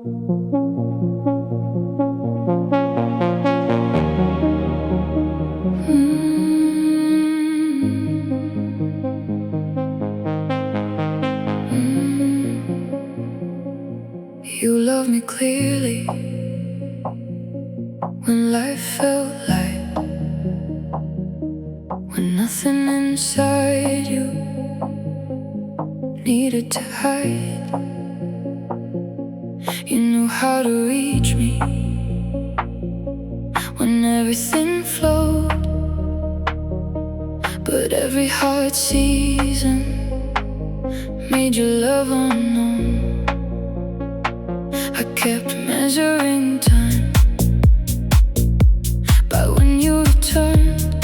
You love me clearly when life felt light, when nothing inside you needed to hide. You knew how to reach me when everything flowed, but every hard season made your love unknown. I kept measuring time by when you returned,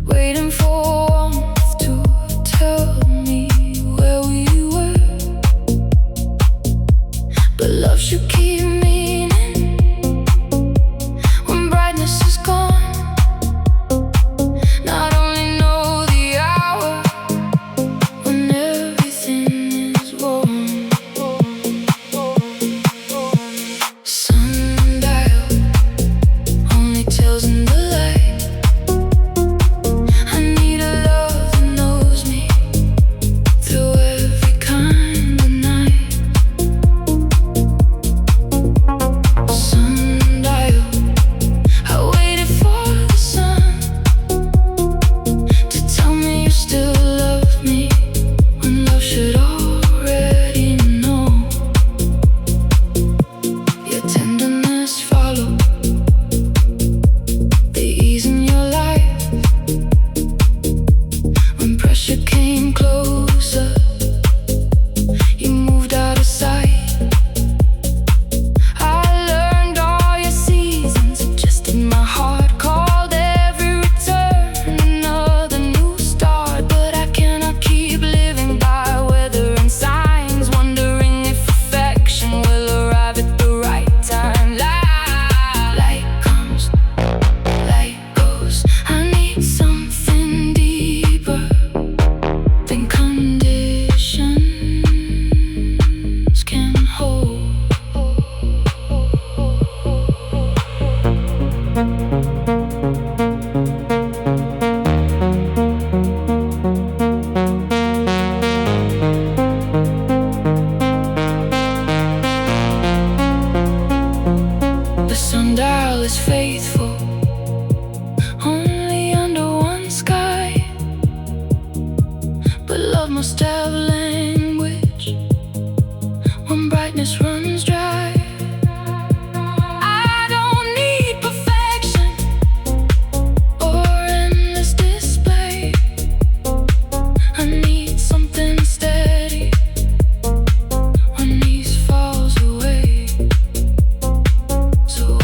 waiting for warmth to tell me where we were. But love should keep meaning when brightness is gone. Not only know the hour when everything is warm. Is faithful only under one sky, but love must have language when brightness runs dry. I don't need perfection or endless display. I need something steady when these falls away. So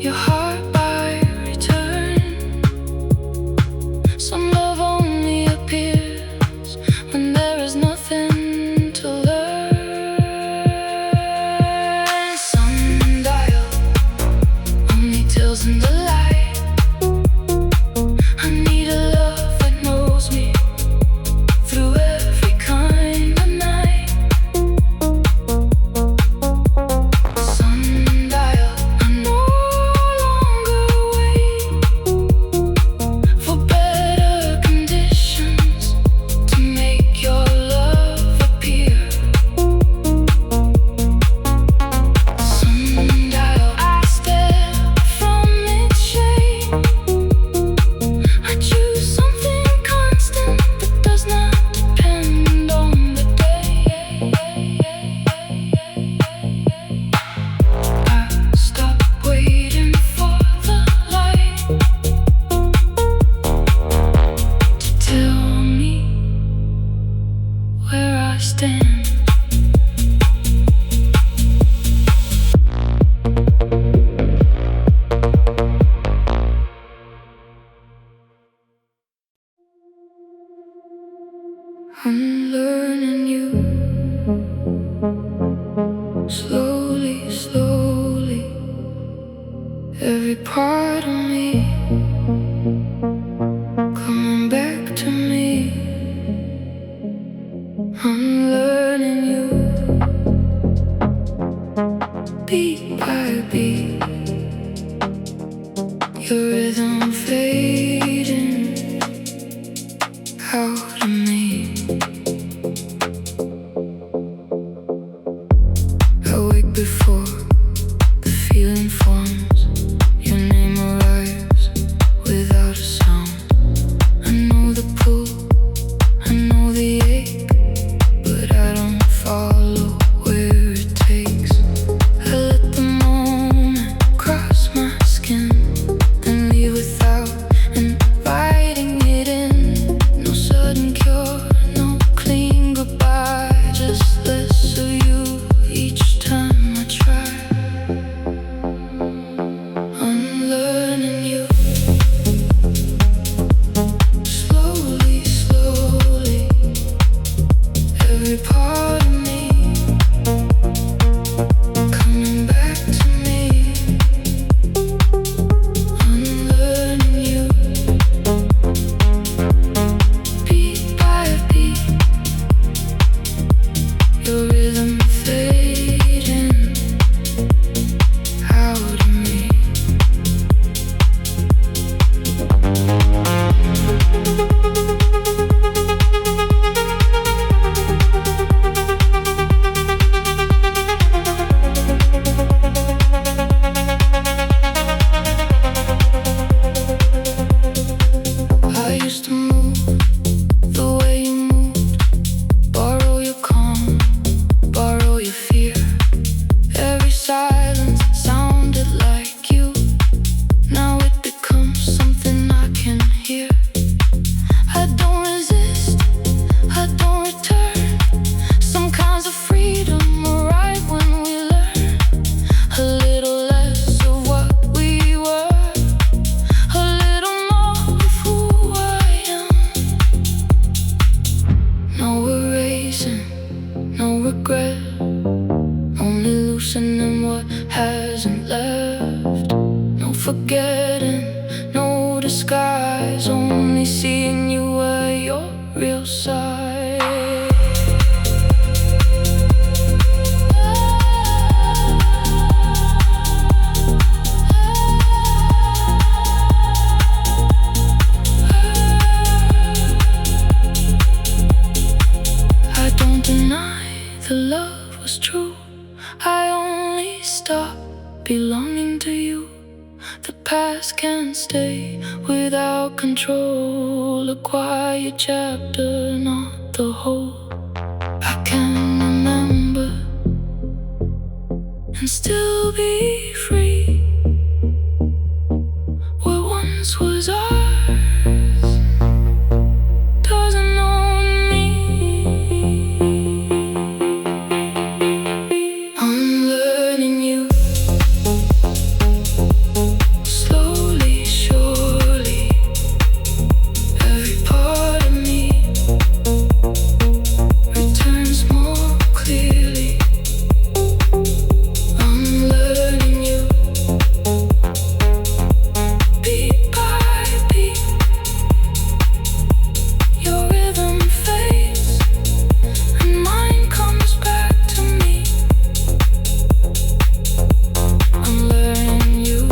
your heart by return. Some love only appears when there is nothing to learn. Sundial only tells in the light. I need a love that knows me through every kind of night. Sundial, I know I'm learning you slowly, slowly. Every part of me coming back to me. out of me. I wake before the feeling forms. Your name arrives without a sound. I know the pull, I know the ache, but I don't follow where it takes. I let the moment cross my skin, then leave without inviting it in. No sudden cure, no clean goodbye, just less of you each time I try. Unlearning you, slowly, slowly, every part of me coming back to me. Unlearning you, beat by beat, your rhythm fading out of me. I used to move the way you moved, borrow your calm, borrow your fear. Every silence sounded like you. Now it becomes something I can hear. I don't resist, I don't return. Some kinds of freedom arrive when we learn a little less of what we were, a little more of who I am. No erasing, no regret, only loosening what hasn't left. No forgetting, no disguise, only seeing you at your real side. I don't deny the love was true. I only stopped belonging to you. The past can't stay without control. A quiet chapter, not the whole. I can remember and still be free. What once was ours doesn't own me. Unlearning you, slowly, surely, every part of me returns more clearly. Unlearning you, beat by beat, your rhythm fades and mine comes back to me. I'm learning you,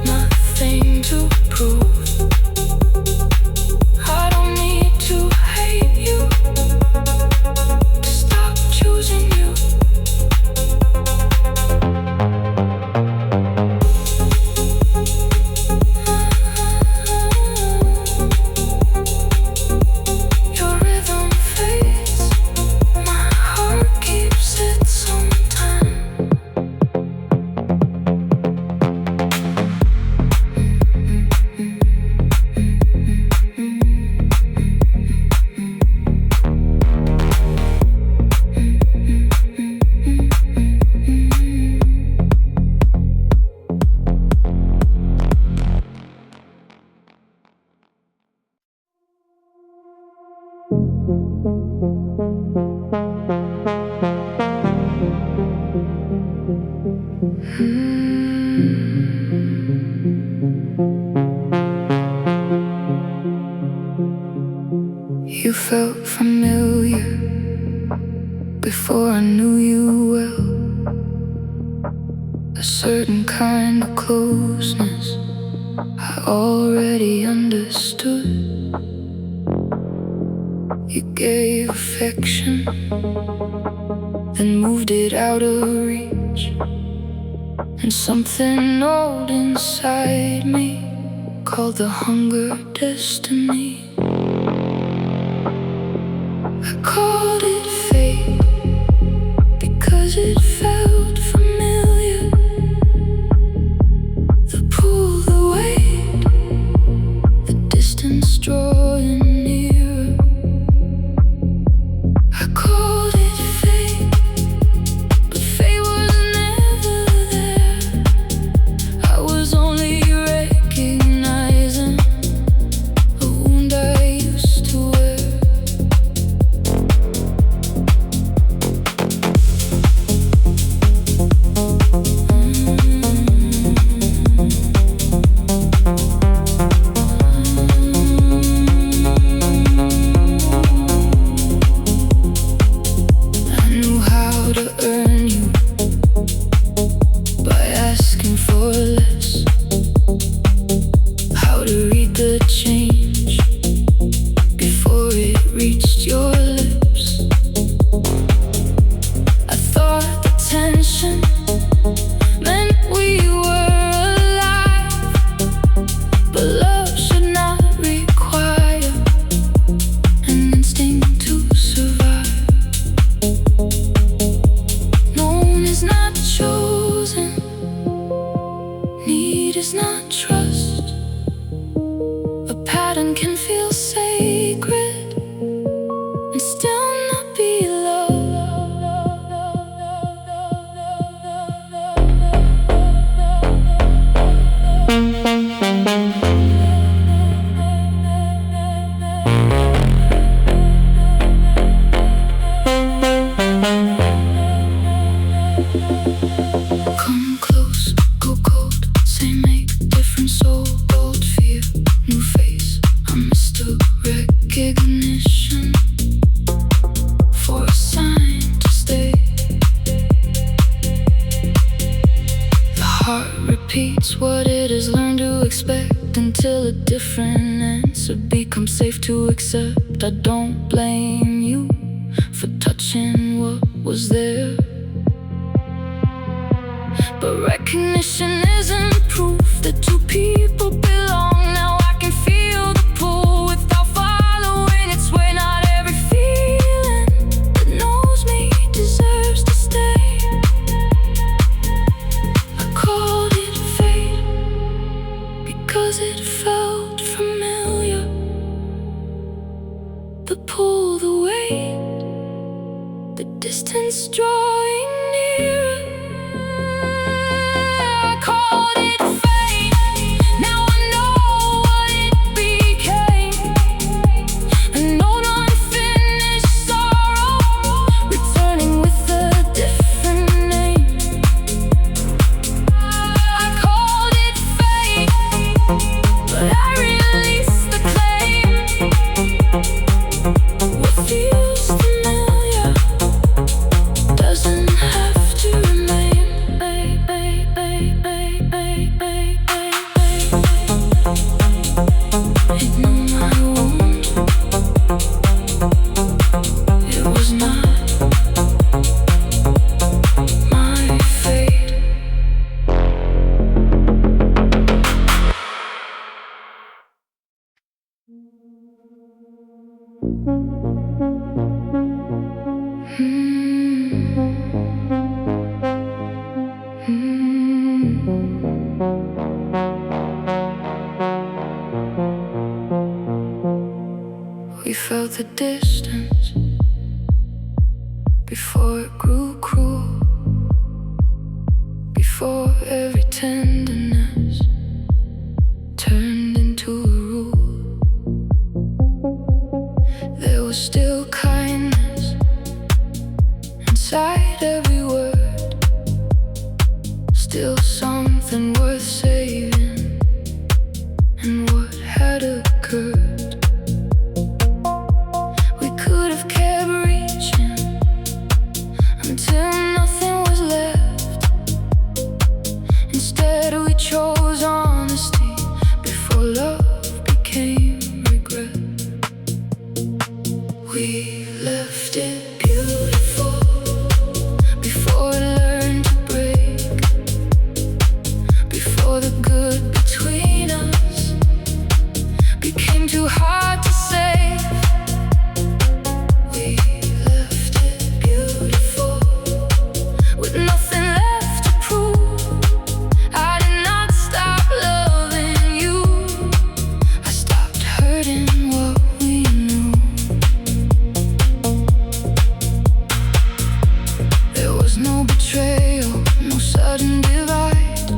nothing to prove. I don't need to hate you to stop choosing you. Your rhythm fades, my heart keeps its own time. You felt familiar before I knew you well. A certain kind of closeness I already understood. gave affection, then moved it out of reach. And something old inside me called the hunger destiny. I called it fate because it felt familiar. The pull, the weight, the distance drawing nearer. I called it fate, but fate was never there. I was only recognizing a wound I used to wear. Is not trust. A pattern can feel sacred and still not be Come close, go cold, say make different soul, bold fear, new face. I missed the recognition for a sign to stay. The heart repeats what it has learned to expect until a different answer becomes safe to accept. I don't blame you for touching what was there, but recognition isn't proof that two people belong. Now I can feel the pull without following its way. Not every feeling that knows me deserves to stay. I called it fate because it felt familiar. The pull, the weight, the distance drawing nearer. Called it fate, now I know what it became. An old unfinished sorrow, returning with a different name. I called it fate, but I released the claim. What feels familiar doesn't have to remain. Ignore my wound. It was not my fate. We felt the distance before it grew cruel, before every tenderness turned into a rule. There was still kindness inside every word, still something worth saving in what had occurred. Until nothing was left. Instead we chose honesty before love became regret. We too hard to save. We left it beautiful, with nothing left to prove. I did not stop loving you, I stopped hurting what we knew. There was no betrayal, no sudden divide,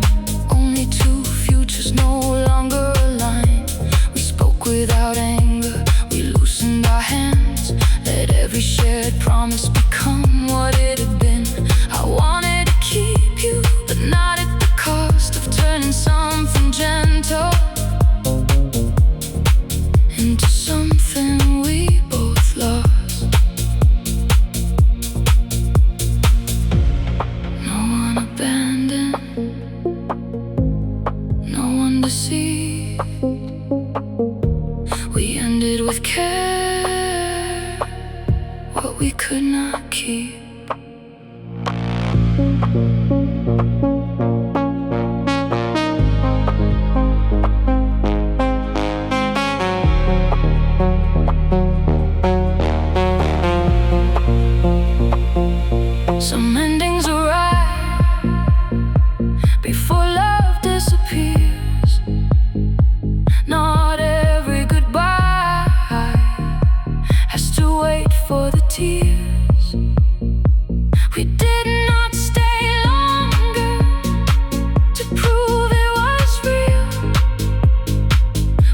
only two futures no longer aligned. We spoke without anger, we loosened our hands, let every shared promise become what it had been. I wanted to keep you, but not at the cost of turning something gentle into something we both lost. No one abandoned, no one deceived. We ended with care, what we could not keep. Some endings arrive before love disappears. Not every goodbye has to wait for the tears. We did not stay longer to prove it was real.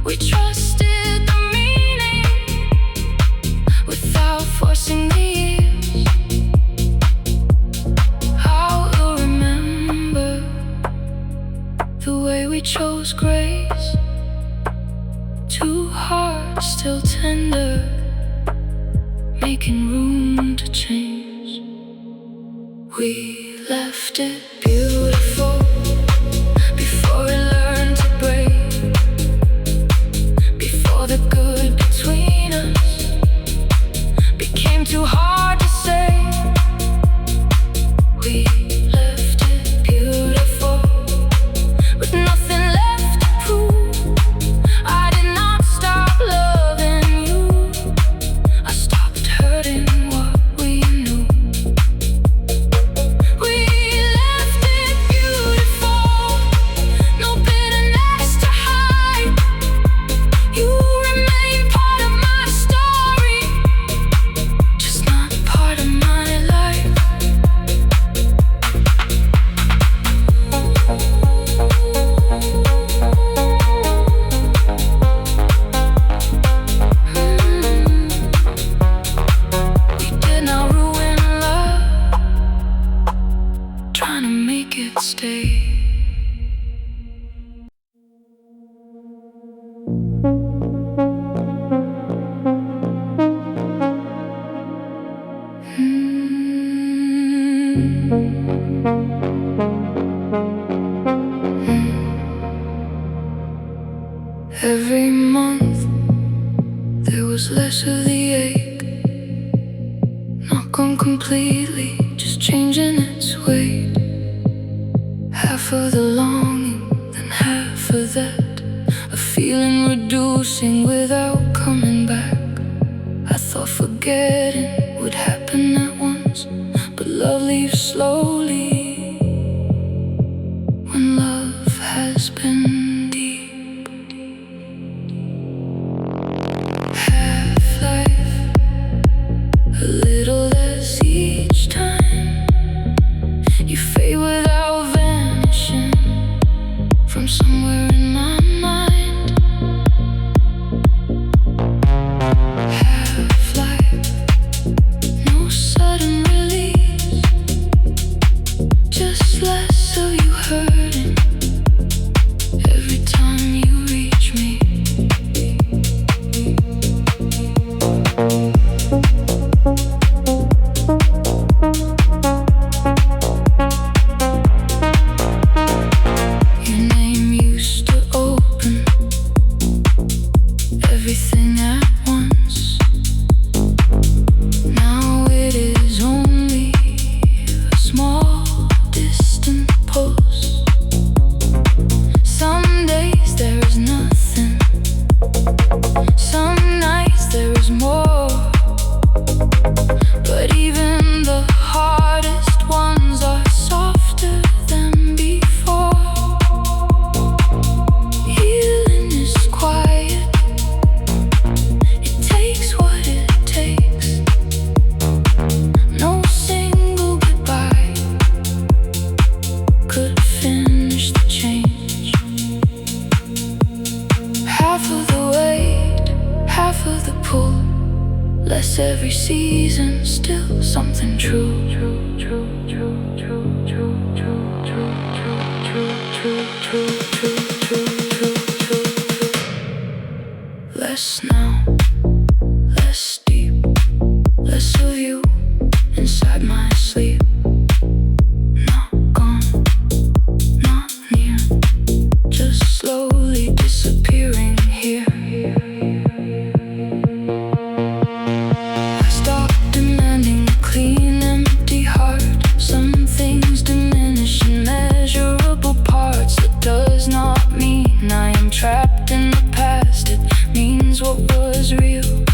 We trusted the meaning without forcing the years. I will remember the way we chose grace, two hearts still tender, making room to change. We left it beautiful before it learned to break, before the good between us became too hard to say. We left it beautiful, with nothing left to prove. I did not stop loving you, I stopped hurting what we knew. We left it beautiful, no bitterness to hide. You remain part of my story, just not part of my life. We did not ruin love, trying to make it stay. Every month there was less of the ache, not gone completely, just changing its weight. Half of the longing, then half of that, a feeling reducing without coming back. I thought forgetting would happen at once, but love leaves slowly when love has been deep. Half-life, a little less each time. You fade without vanishing from somewhere in my mind. Half-life, no sudden release, just less of you hurting every time you reach me. Your name used to open everything at once. Now it is only a small distant pulse. Some days there is nothing, pull, less every season, still something true. Less now, less deep, less of you inside my sleep. Not gone, not near, just slowly disappearing here. I stopped demanding a clean, empty heart. Some things diminish in measurable parts. That does not mean I am trapped in the past. It means what was real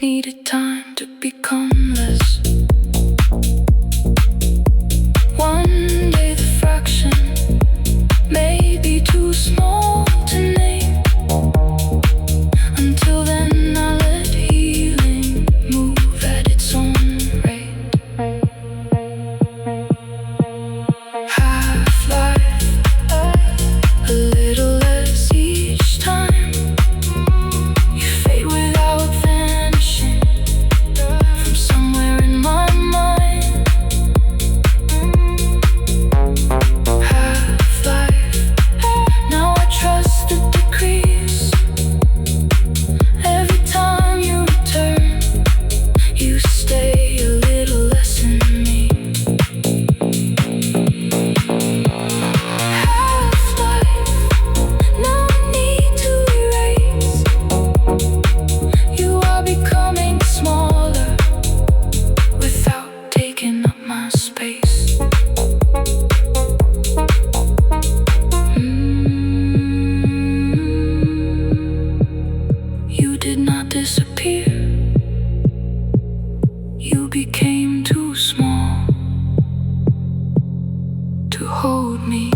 needed time to become less. One day the fraction may be too small to name. Until then I let healing move at its own rate. Half-life, a little less each time. You fade without vanishing from somewhere in my mind. Half-life, now I trust the decrease. Every time you return, you stay a little less in me. Half-life, no need to erase. You are becoming smaller without taking up my space. You did not disappear. You became too small to hold me.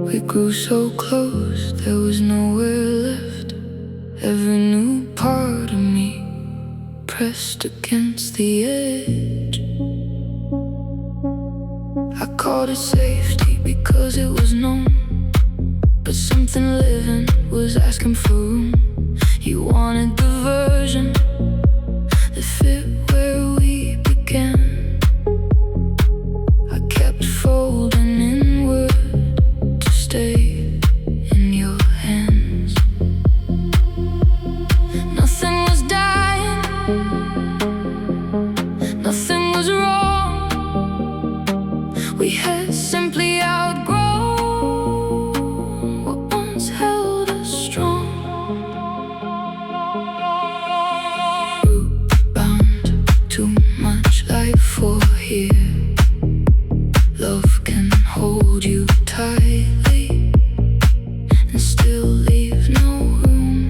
We grew so close, there was nowhere left. Every new part of me pressed against the edge. I called it safety because it was known, but something living was asking for room. You wanted the version that fit where we began. I kept folding inward to stay in your hands. Nothing was dying, nothing was wrong. We had simply outgrown what once held us strong. Root bound, too much life for here. Love can hold you tightly and still leave no room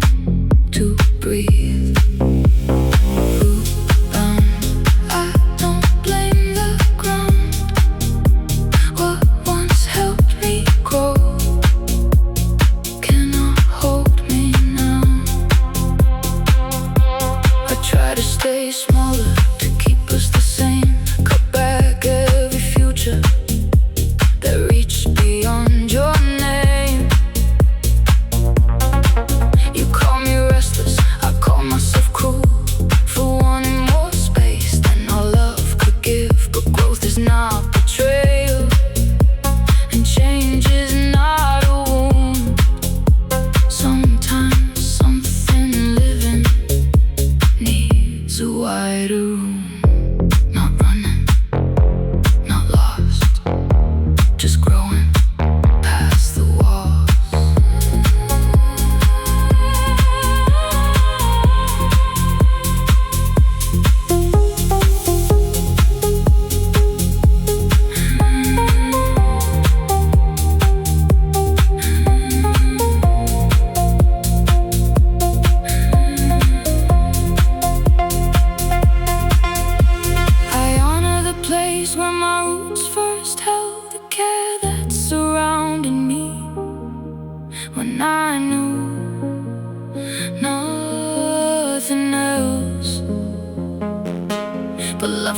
to breathe. Root bound, I don't blame the ground. What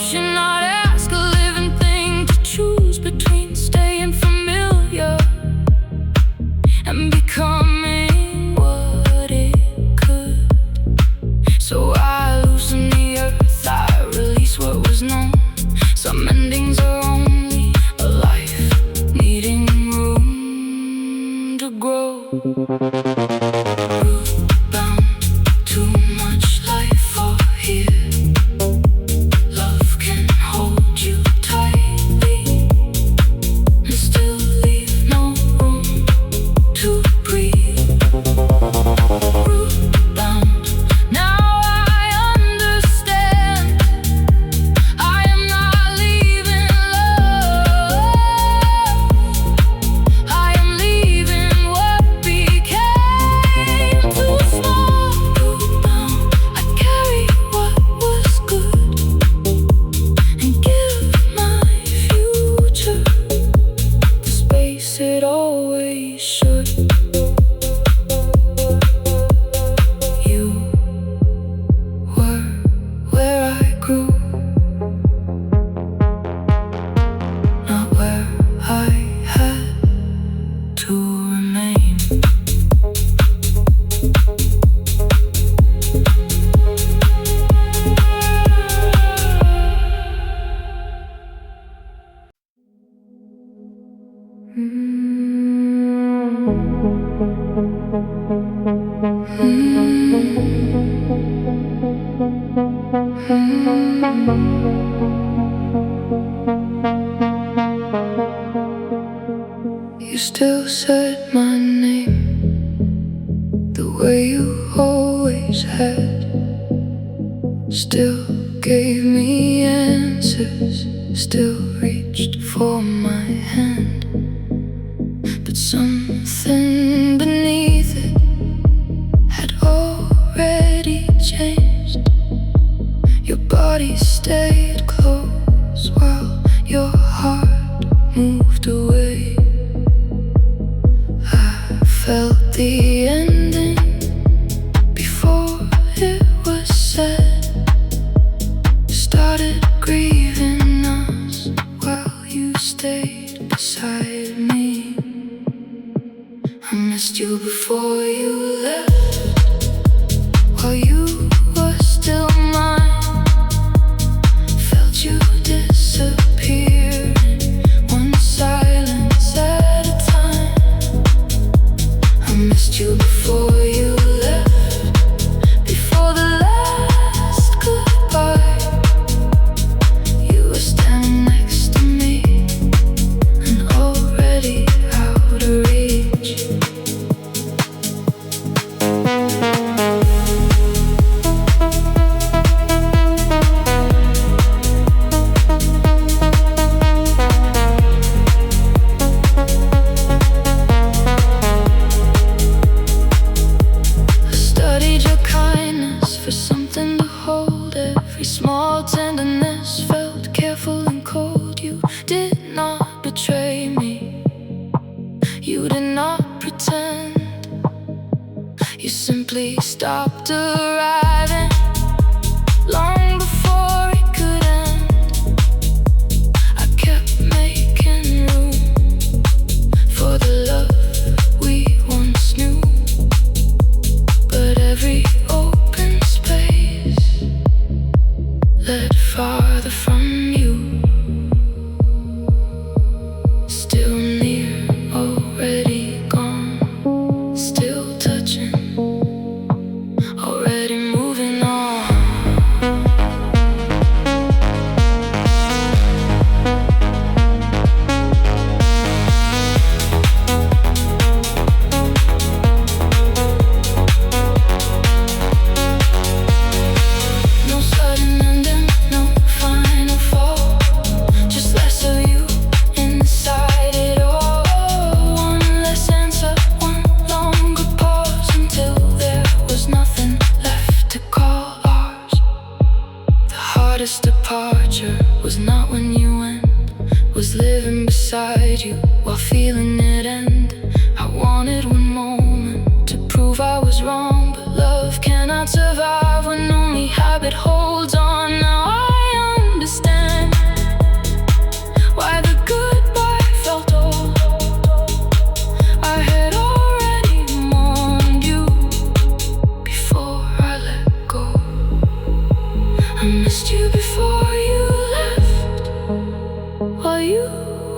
should not ask a living thing to choose between staying familiar and becoming what it could. So I loosen the earth, I release what was known. Some endings are only a life needing room to grow. Root-bound, too much life for here. Love can hold you tightly and still leave no room to breathe. Root-bound, now I understand. I am not leaving love, I am leaving what became too small. Root-bound, I carry what was good and give my future the space it always should. You were where I grew, not where I had to remain. You still said my name the way you always had. Still gave me answers, still reached for my hand. But something beneath it had already changed. Your body stayed close while your heart moved away. I felt the ending before it was said. Started grieving us while you stayed beside me. I missed you before you left, while you were still mine. Felt you disappear, one silence at a time. I missed you before you left, before the last goodbye. You were standing next to me and already out of reach. I studied your kindness for something to hold. Every small tenderness felt careful and cold. You did not betray me, you did not pretend. You simply stopped arriving long before it could end. I kept making room for the love we once knew, but every open space led farther from you. Still near, already gone. Still touching, already moving on. No sudden ending, no final fall. Just less of you inside it all. One less answer, one longer pause, until there was nothing left to call ours. The hardest departure was not when you went, was living beside you while feeling it end. I wanted one moment to prove I was wrong, but love cannot survive when only habit holds on. Now I understand.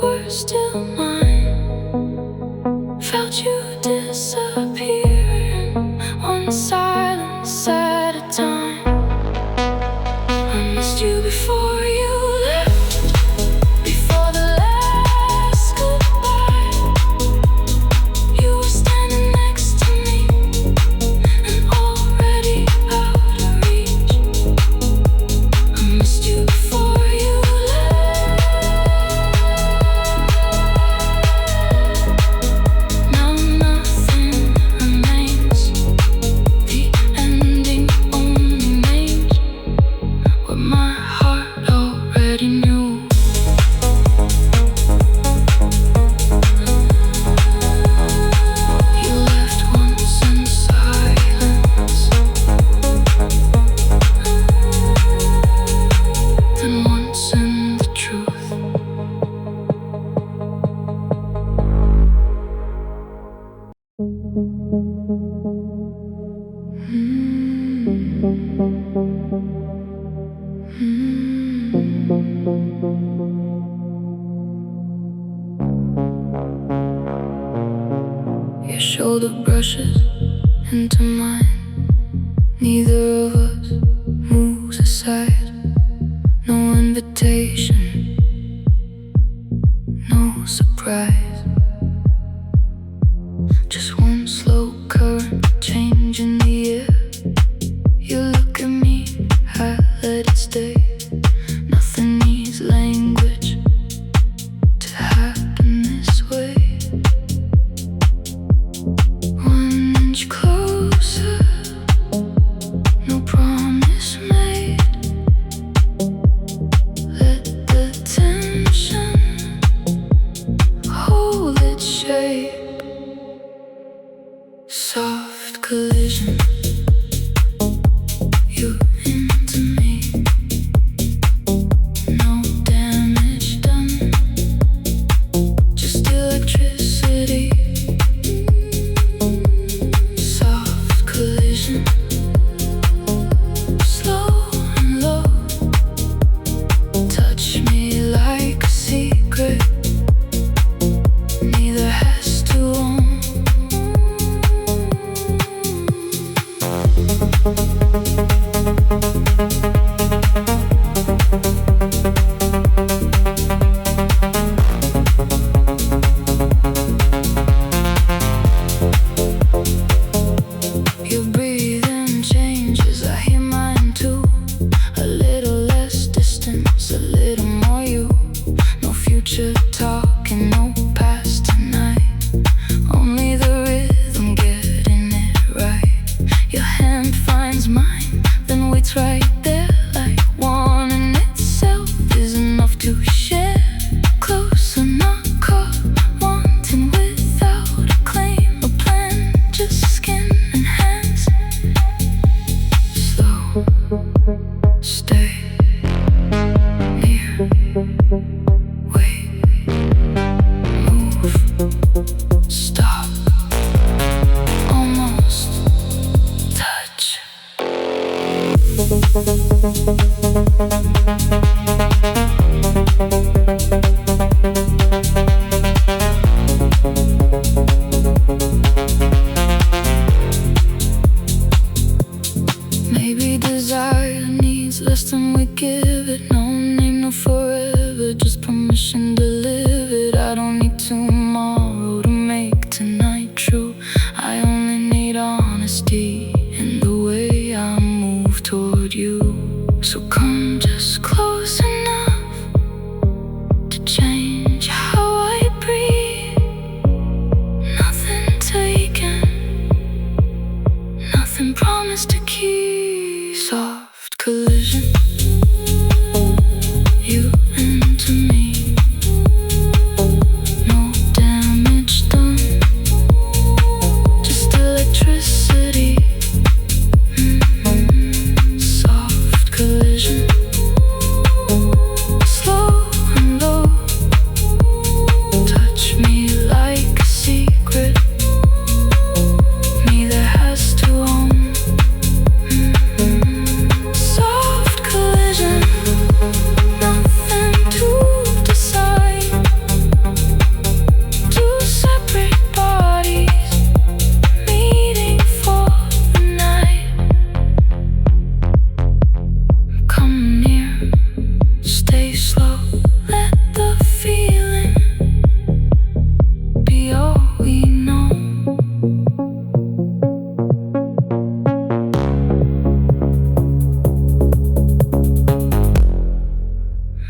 were still mine. Felt you disappearing, one silence at a time. I missed you before you left, before the last goodbye. You were standing next to me and already out of reach. I missed you before you left. Now nothing remains. The ending only remains what my heart already knew. You left once in silence, then once in the truth. Your shoulder brushes into mine. Neither of us moves aside. No invitation, no surprise. Just one slow current change in the air. You look at me, I let it stay. Nothing needs language to happen this way. 1 inch closer, no promise made. Let the tension hold its shape. Soft collision, you into me. No damage done, just electricity. Soft collision, slow and low. Touch me like a secret, neither has to own. Your breathing changes, I hear mine too. A little less distance, a little more you. No future talking, no past tonight. Only the rhythm getting it right. Your hand finds mine, then waits right there. Like one in itself is enough to share. Closer, not caught, wanting without a claim, a plan, just skin and hands. Slow, stay near, wait.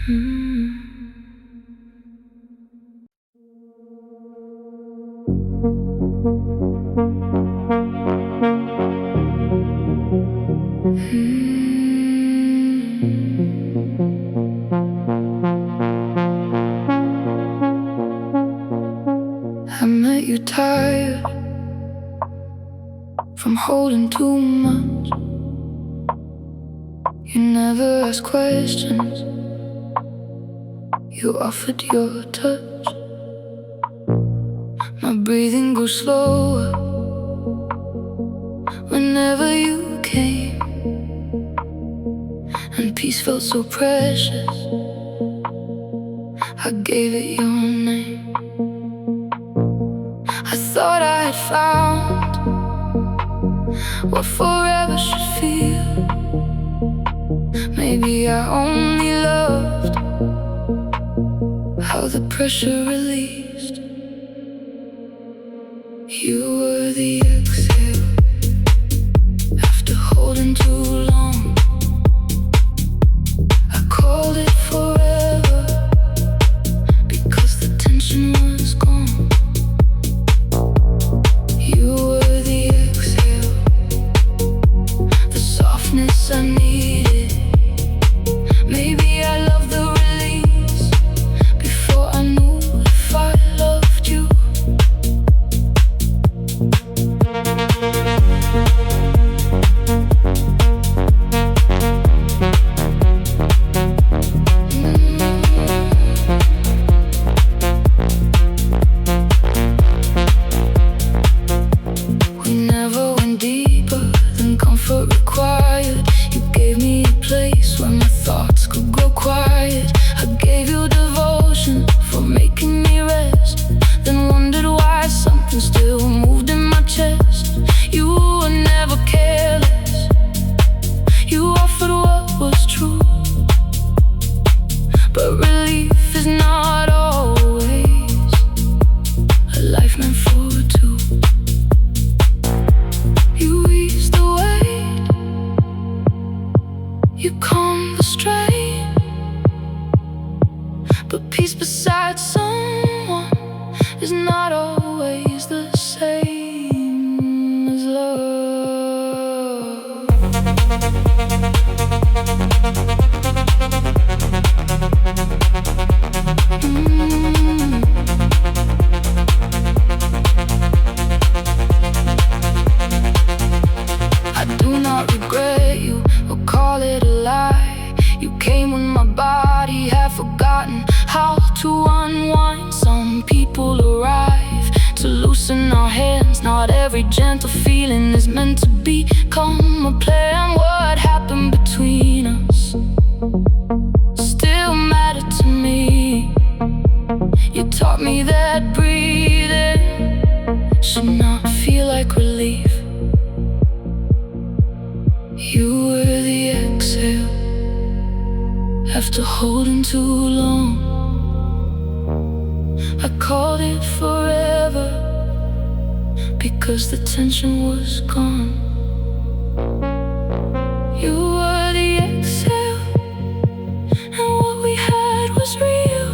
I met you tired from holding too much. You never asked questions. You offered your touch. My breathing grew slower whenever you came, and peace felt so precious. I gave it your name. I thought I had found what forever should feel. Maybe I only loved how the pressure released. You were the exhale after holding too long. I called it forever because the tension was gone. You were the exhale, the softness I needed. Maybe I loved the release before I knew if I loved you. We never went deeper than comfort required. You gave me a place where my thoughts could go quiet. I gave you devotion for making me rest, then wondered why something still moved in my chest. You were never careless. You offered what was true, but relief is not always a life meant for two. You eased the weight, you calmed the strain, but peace beside someone is not always the same as love. I do not regret you or call it a lie. You came when my body had forgotten how to unwind. Some people arrive to loosen our hands. Not every gentle feeling is meant to become a plan. What happened between us still mattered to me. You taught me that breathing should not feel like relief. You were the exhale after holding too long. I called it forever because the tension was gone. You were the exhale, and what we had was real,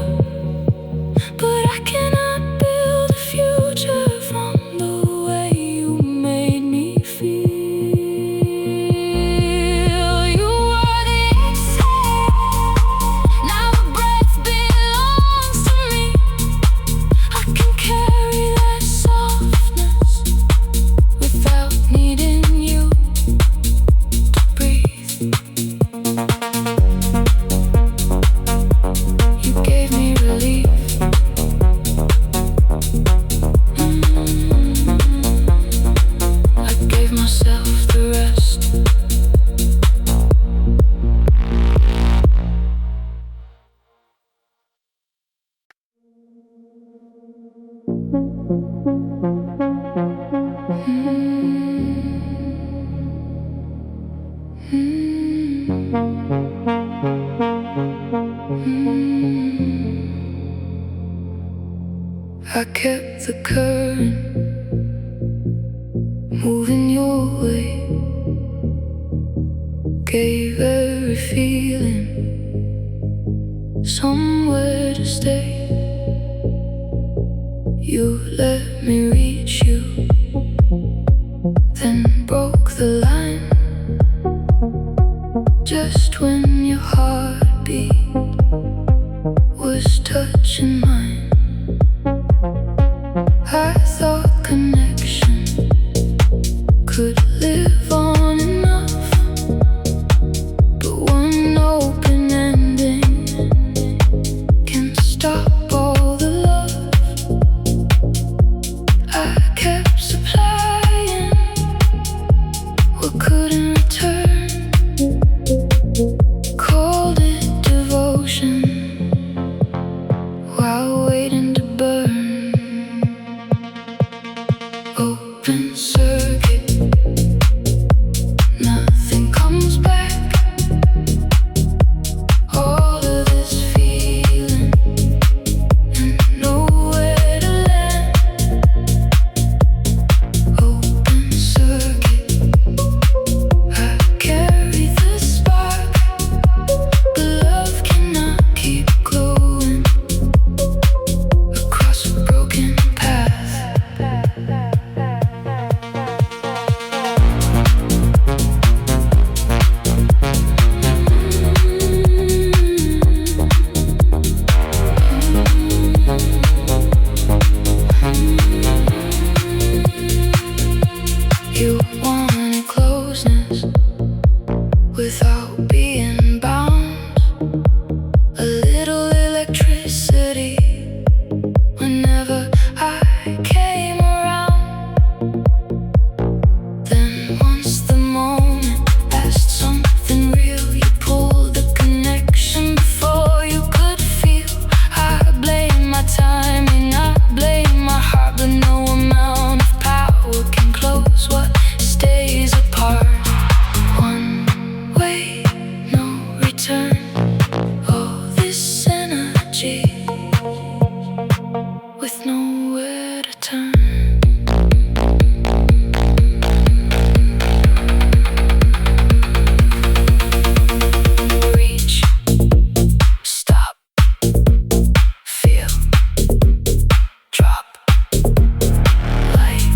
but I cannot build a future from the way you made me feel. You were the exhale, now the breath belongs to me. I can carry that softness without needing you to breathe. You gave me relief. I gave myself the rest. I kept the current moving your way, gave every feeling somewhere to stay. You let me reach you, then broke the line. Just when your heartbeat was touching mine, I thought connection could live on enough, but one open ending can stop all the love. I kept supplying what couldn't return, called it devotion while waiting to burn. Open circuit, nothing comes back. All of this feeling and nowhere to land. Open circuit, I carry the spark, but love cannot keep glowing across a broken path. You wanted closeness without being bound. A little electricity whenever I came around. Then once the moment passed something real, you pulled the connection before you could feel. I blame my timing, I blame my heart, but no amount of power can close what stays apart. One way, no return. All this energy with nowhere to turn. Reach, stop, feel, drop, light,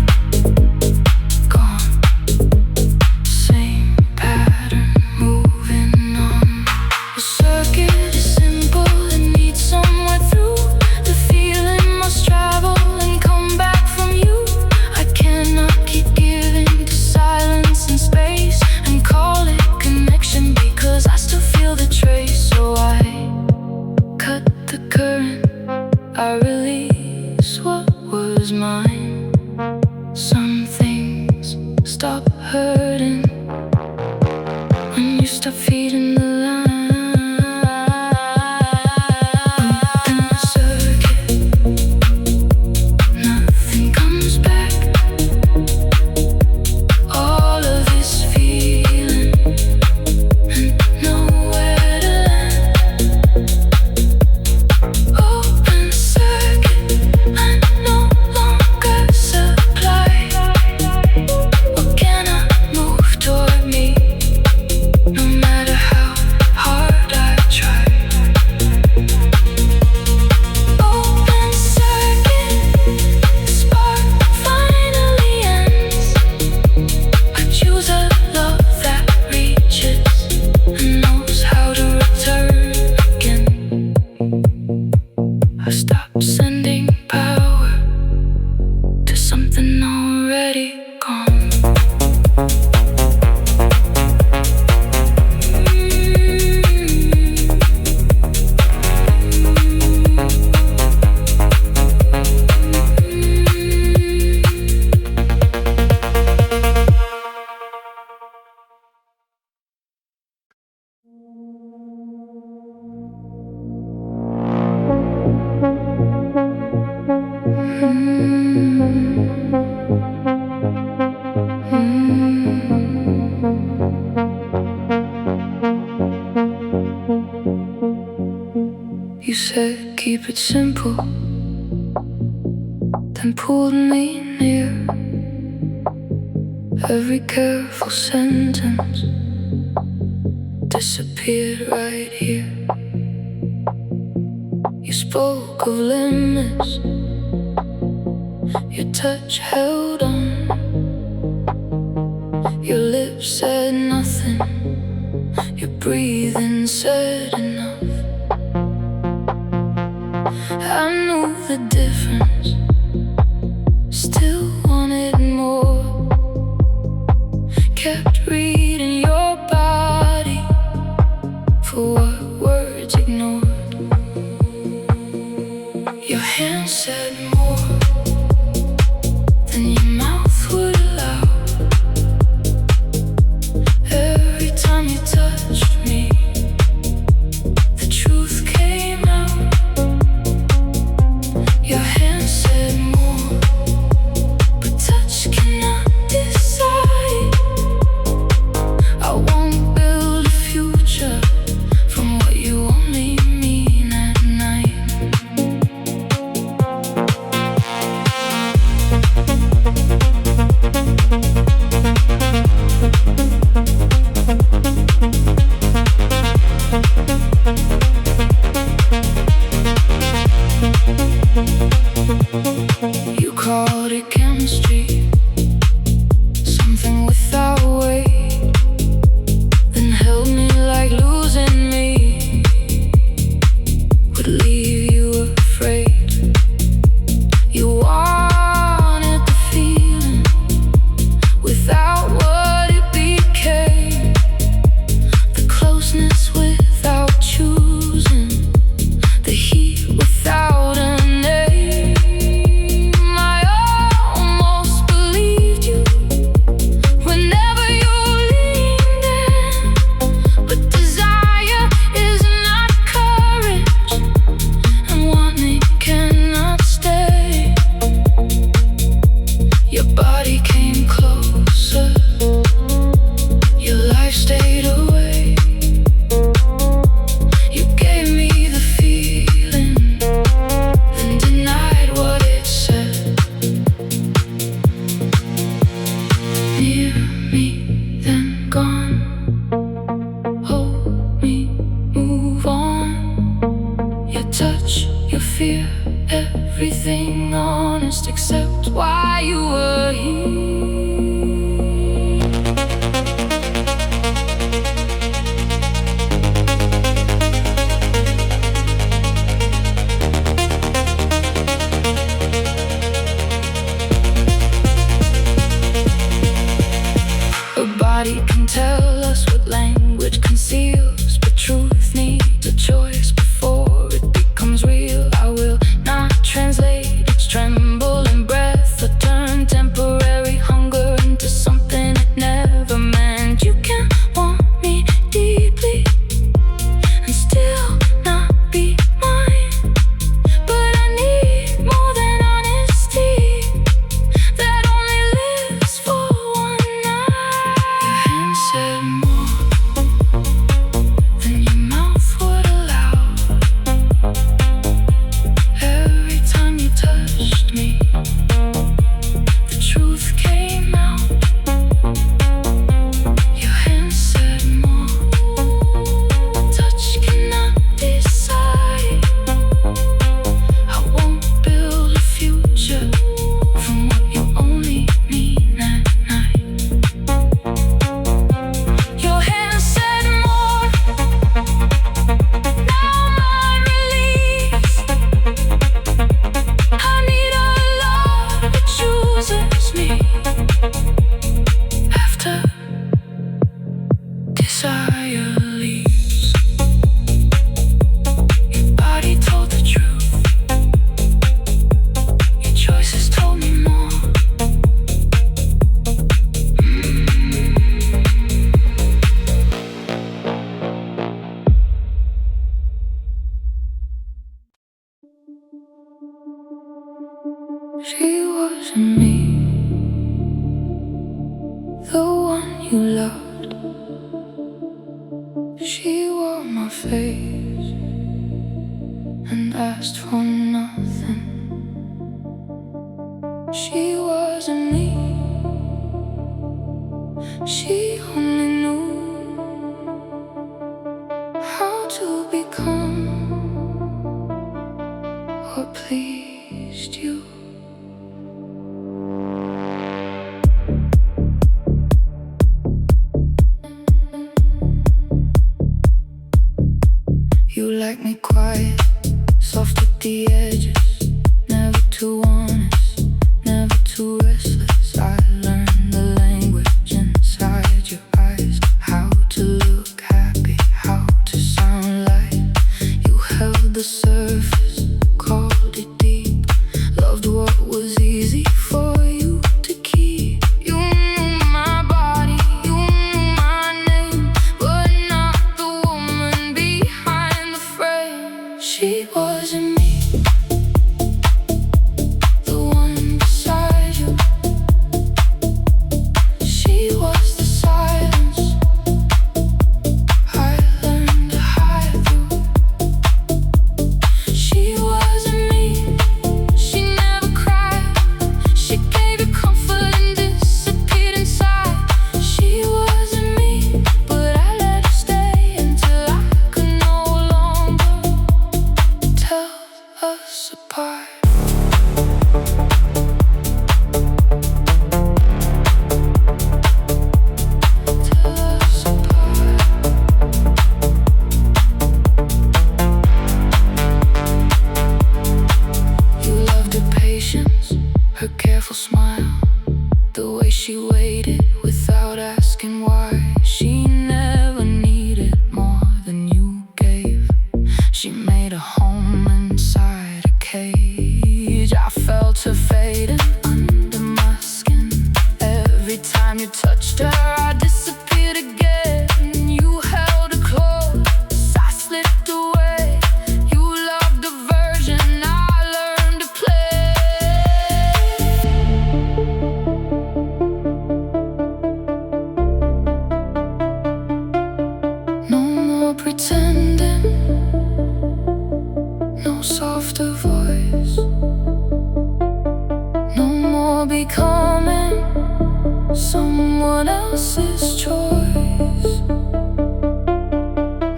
gone. Same pattern, moving on. The circuit is simple, it needs somewhere through. The feeling must travel and come back from you. I cannot keep giving to silence and space and call it connection, because I still feel the trace. So I cut the current, I release what was mine. Some things stop hurting when you stop feeding the line. Open circuit, nothing comes back. All of this feeling and nowhere to land. Open circuit, I no longer supply. What cannot move toward me, no matter how hard I try. Open circuit, the spark finally ends. I choose a love that reaches and knows how to return again. I stop sending power to something already gone. You said keep it simple, then pulled me near. Every careful sentence disappeared right here. You spoke of limits, your touch held on. Your lips said nothing, your breathing said enough. I knew the difference, still wanted more. Kept reading your body for what words ignored. Your hand said more than your mouth would allow. Every time you touched me, the truth came out. Your hand said more, but touch cannot decide. I won't build a future from what you only mean at night. You called it chemistry, something without weight, then held me like losing me would leave you afraid. You wanted the feeling without what it became, the closeness without choosing, the heat without a name. I almost believed you whenever you leaned in, but desire is not courage, and wanting cannot stay. Your body came closer, your life stayed away. You gave me the feeling, then denied what it said. Near me, then gone. Hold me, move on. Your touch, your fear, everything honest except why you were here. A body can tell us what language conceals, but truth needs a choice before it becomes real. I will not translate its trembling breath or turn temporary hunger into something it never meant. You can want me deeply and still not be mine, but I need more than honesty that only lives for one night. Your hand said more than your mouth would allow. Every time you touched me, the truth came out. Your hand said more, touch cannot decide. I won't build a future from what you only mean at night. Your hand said more, now my release. I need a love that chooses me after desire leaves. Your body told the truth, your choices told me more. She wasn't me, the one you loved. She wore my face and asked for nothing. She wasn't me, she only knew how to become what pleased you. You like me quiet, soft at the edges, never too honest, never too restless. I learned the language inside your eyes, how to look happy, how to sound light. You held the surface, called it deep, loved what was easy for you to keep. You knew my body, you knew my name, but not the woman behind the frame. She wasn't me, the one beside you. She was the silence I learned to hide through. She wasn't me, she never cried. She gave you comfort and disappeared inside. She wasn't me, but I let her stay until I could no longer tell us apart. Tell us apart. You loved her patience, her careful smile, the way she waited without asking why. She never needed more than you gave. She made a home inside a cage. I felt her fading under my skin. Every time you touched her, I disappeared again. You held her close, I slipped away. You loved the version I learned to play. No more pretending, no softer voice, no more becoming someone else's choice.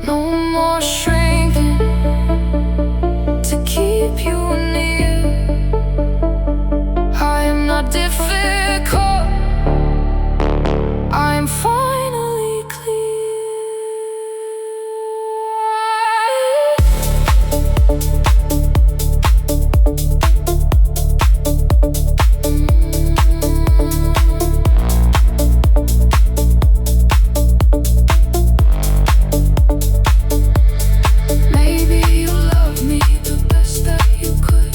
No more shrinking to keep you near. I am not difficult, I am finally clear. Maybe you love me the best that you could.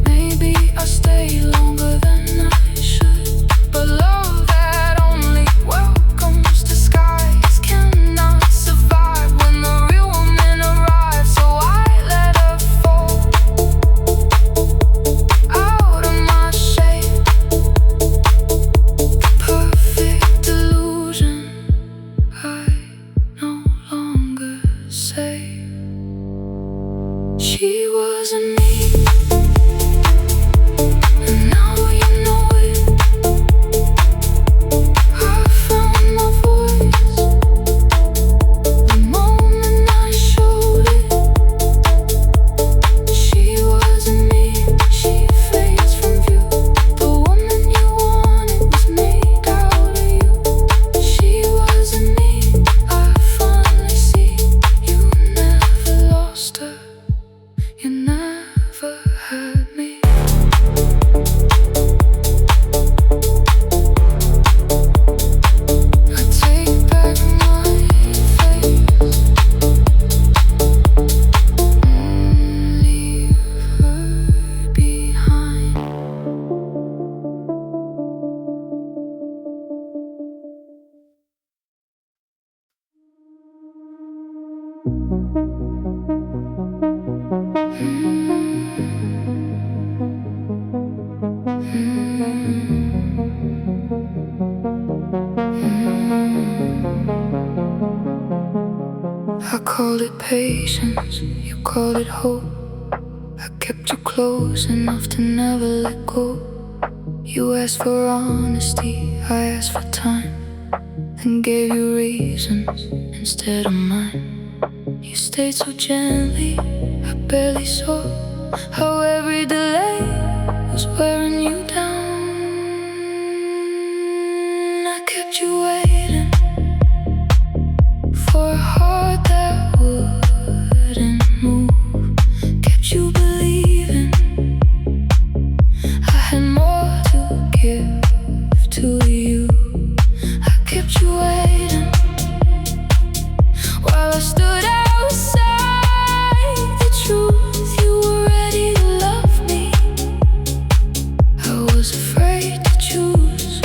Maybe I stay longer than I should. But love that only welcomes disguise cannot survive when the real woman arrives. So I let her fall out of my shape. Perfect illusion I no longer save. She wasn't me, and now you know it. I found my voice the moment I showed it. She wasn't me, she fades from view. The woman you wanted was made out of you. She wasn't me, I finally see. You never lost her, you never had me. I take back my face, leave her behind. I called it patience, you called it hope. I kept you close enough to never let go. You asked for honesty, I asked for time, and gave you reasons instead of mine. You stayed so gently, I barely saw how every delay was wearing you down. I kept you waiting for a heart that wouldn't move. Kept you believing I had more to give to you. I kept you waiting while I stood outside the truth. You were ready to love me. I was afraid to choose.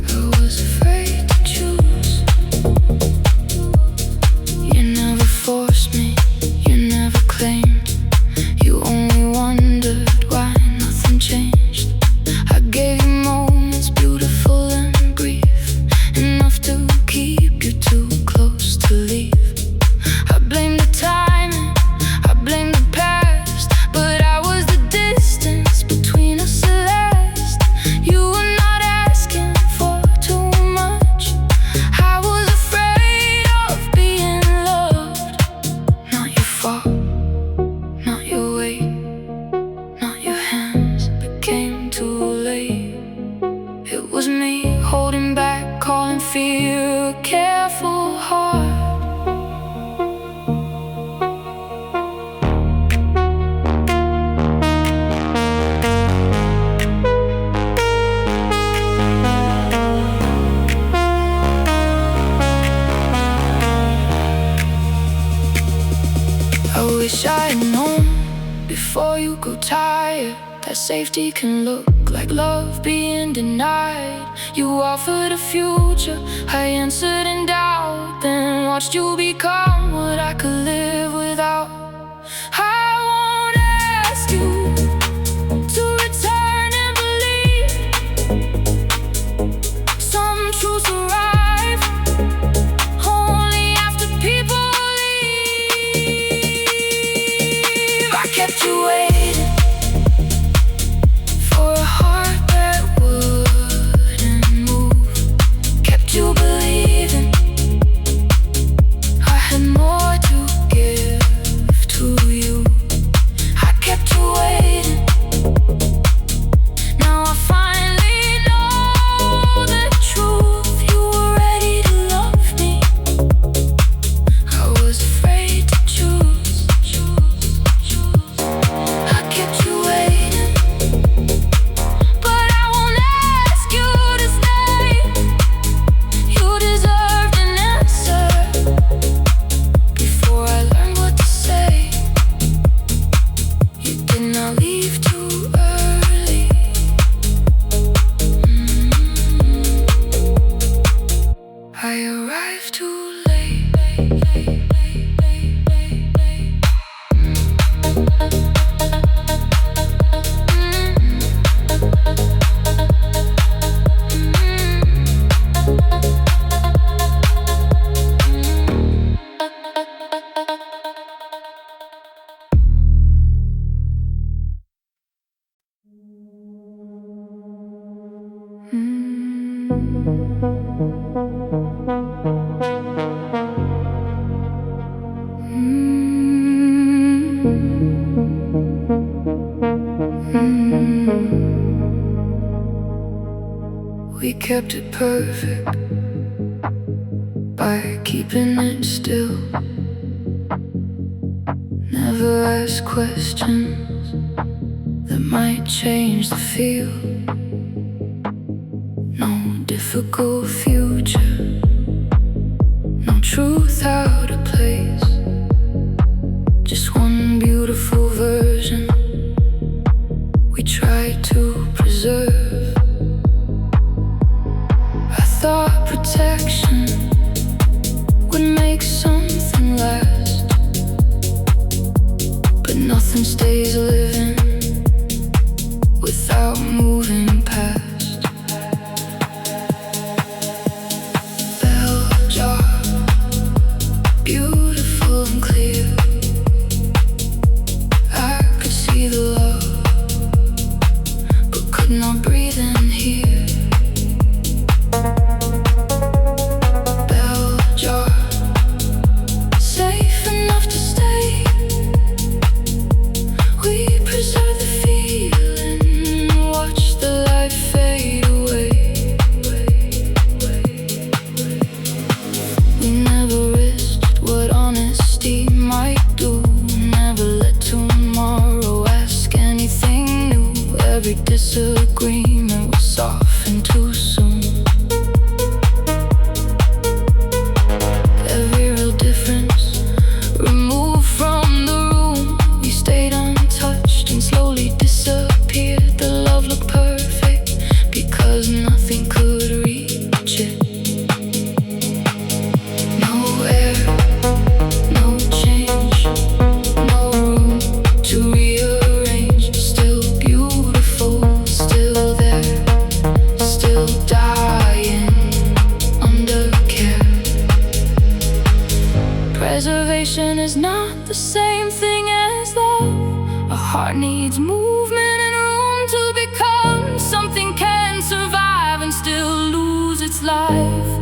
I was afraid to choose. You never forced me, you never claimed. You only wondered why nothing changed. I gave you moments beautiful and brief, enough to keep you too close to leave. I blame the timing, I blame the past, but I was the distance between us at last. You were not asking for too much. I was afraid of being loved. Not your fault, not your way, not your hands, became too late. It was me holding back, calling fear a careful heart. I wish I had known before you grew tired that safety can look like love being denied. You offered a future, I answered in doubt, then watched you become what I could live without. I won't ask you to return and believe some truths arrive only after people leave. I kept you waiting for a heart that wouldn't move. Kept you believing I had more to give to you. I kept you waiting. Now I finally know the truth. You were ready to love me. I was afraid to choose. I kept you waiting, but I won't ask you to stay. You deserved an answer before I learned what to say. You did not leave too early. I arrived too late. We kept it perfect by keeping it still. Never ask questions that might change the feel. No difficult future, no truth out of place. Just one beautiful version we tried to preserve. I thought protection would make something last, but nothing stays living without moving past. Bell jar, beautiful and clear. I could see the love, could not breathe in here. Bell jar, safe enough to stay. We preserve the feeling, watch the light fade away. We never risked what honesty might do. Never let tomorrow ask anything new. Every disagreement was softened too soon. Every real difference removed from the room. We stayed untouched and slowly disappeared. The love looked perfect because nothing could reach it. No air, no change, no room to rearrange. Still beautiful, still there, still dying under care. Preservation is not the same thing as love. A heart needs movement and room to become. Something can survive and still lose its life.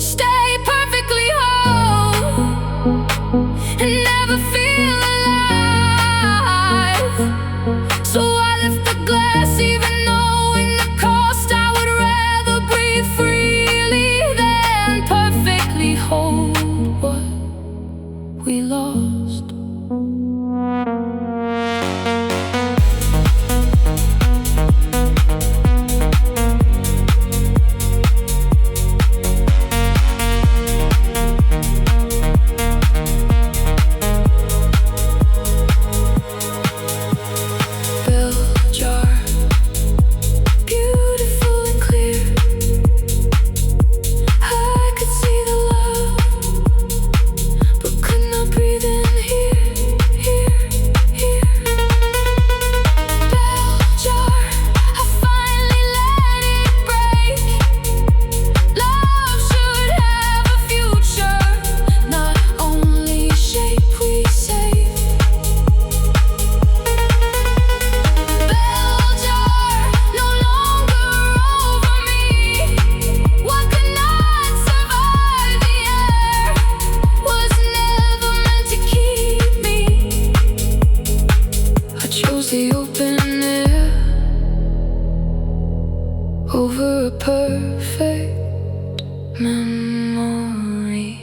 Stay perfectly whole and never feel alive. So I lift the glass even knowing the cost. I would rather breathe freely than perfectly hold what we lost. Bell jar, beautiful and clear. I could see the love, but could not breathe in here. Bell jar, I finally let it break. Love should have a future, not only shape we save. Bell jar, no longer over me. What could not survive the air was never meant to keep me. I chose the open air over a perfect memory.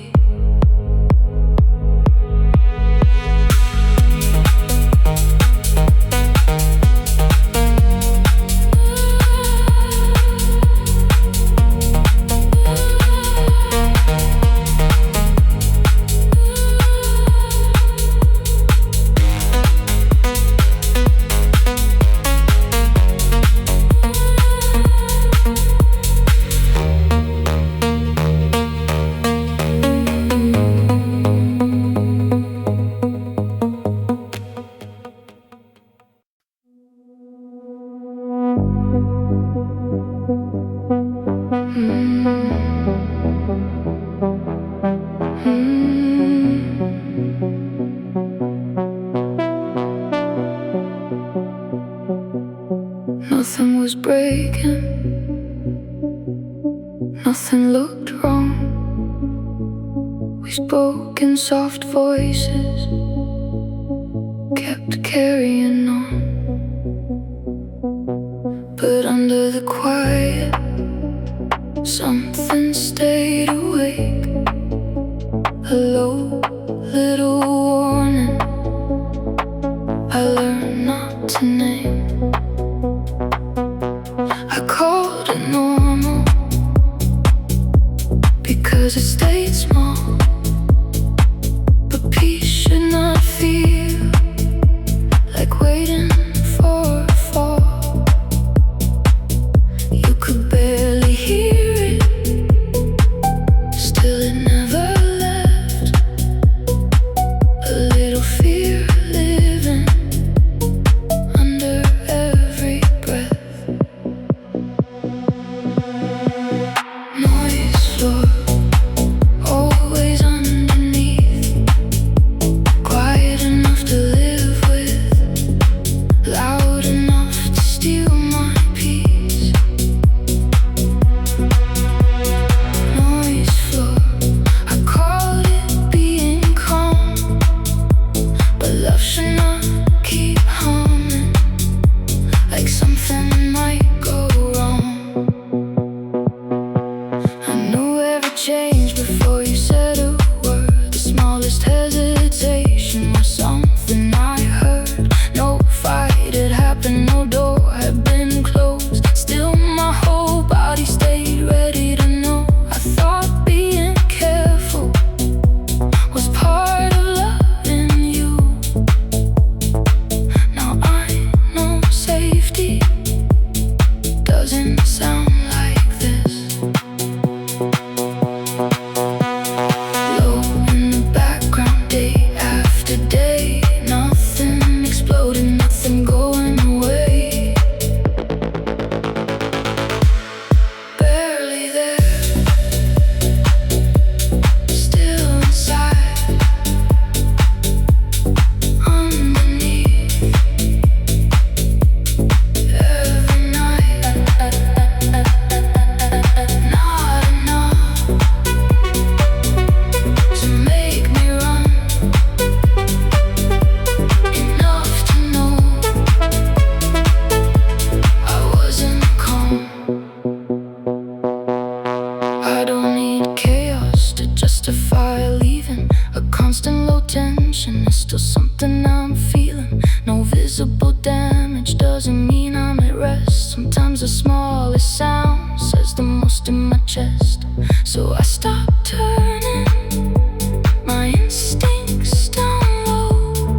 Nothing was breaking, nothing looked wrong. We spoke in soft voices, kept carrying on. But under the quiet, something stayed awake. A low little warning I learned not to name. I called it normal because it stayed small. But peace should not feel like waiting for a fall. You could barely hear it, still it never left. A little fear living under Sometimes the smallest sound says the most in my chest. So I stop turning my instincts down low.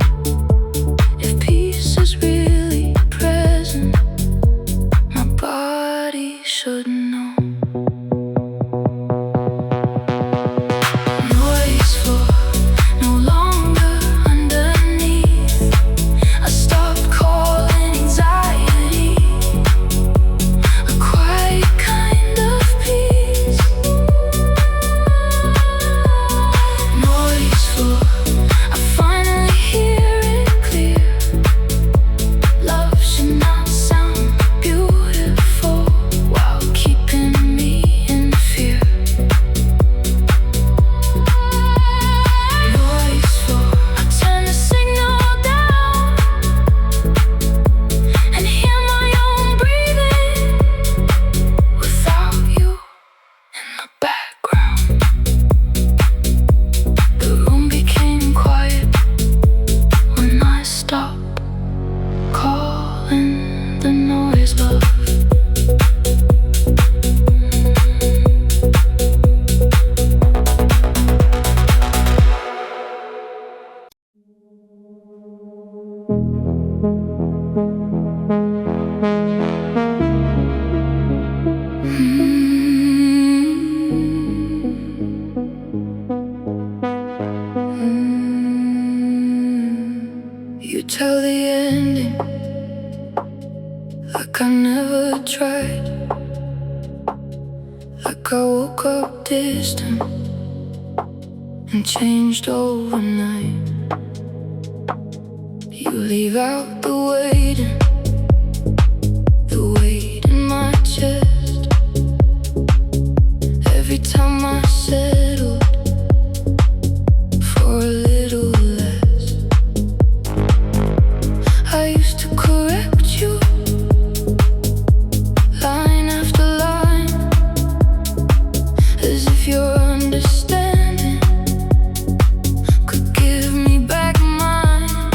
If peace is really present, my body should know. Noise floor, no longer underneath. I stopped calling anxiety a quiet kind of peace. Noise floor, I finally hear it clear. Love should not sound beautiful while keeping me in fear. Noise floor, I turn the signal down and hear my own breathing without you in the background. The room became quiet when I stopped calling the noise love. You tell the ending like I never tried, like I woke up distant and changed overnight. You leave out the weight in my chest. Every time I settled for a little less, I used to correct you line after line, as if your understanding could give me back mine.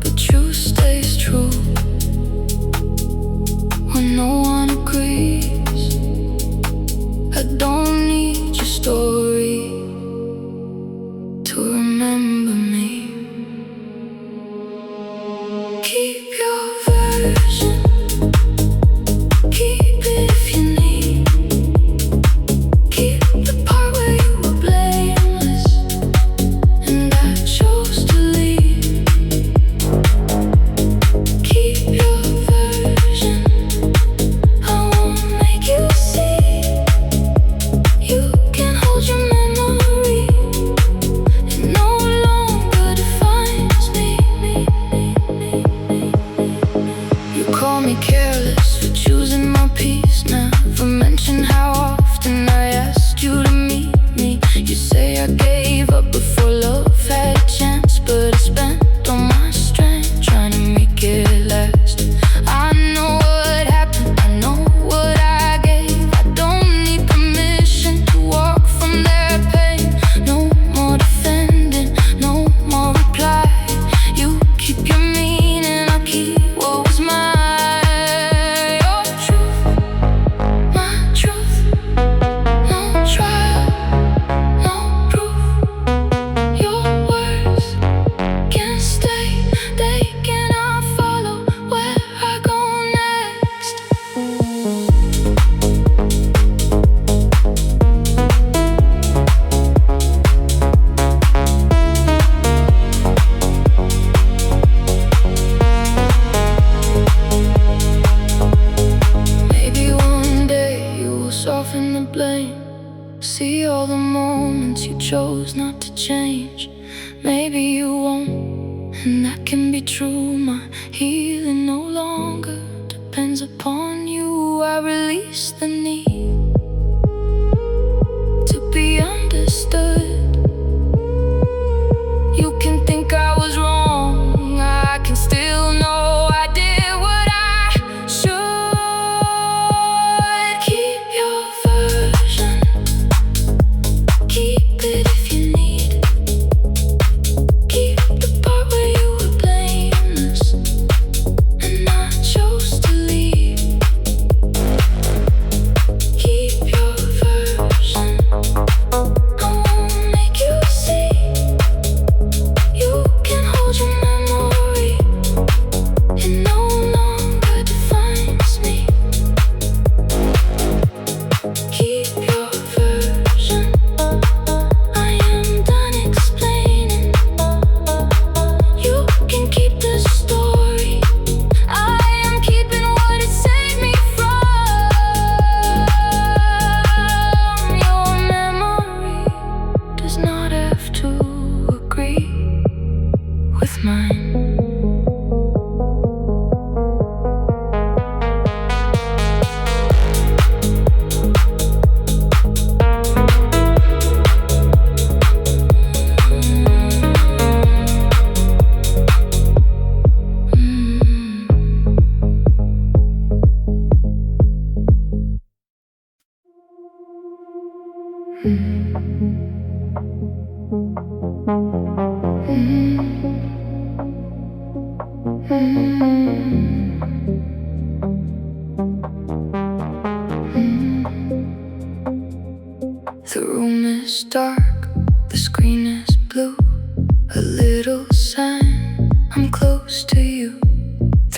But truth stays true when no one agrees. I don't need your story to remember me. Keep your version, keep it if you need. Keep the part where you were blameless and I chose to leave. Keep your version, I won't make you see. You can hold your memory, it no longer defines me. You call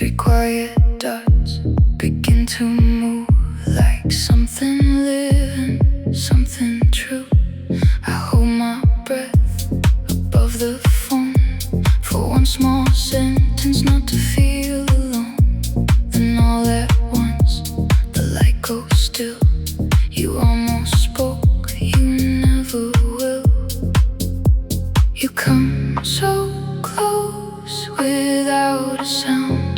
Three quiet dots begin to move like something living, something true. I hold my breath above the phone for one small sentence, not to feel alone. Then all at once the light goes still. You almost spoke, you never will. You come so close without a sound.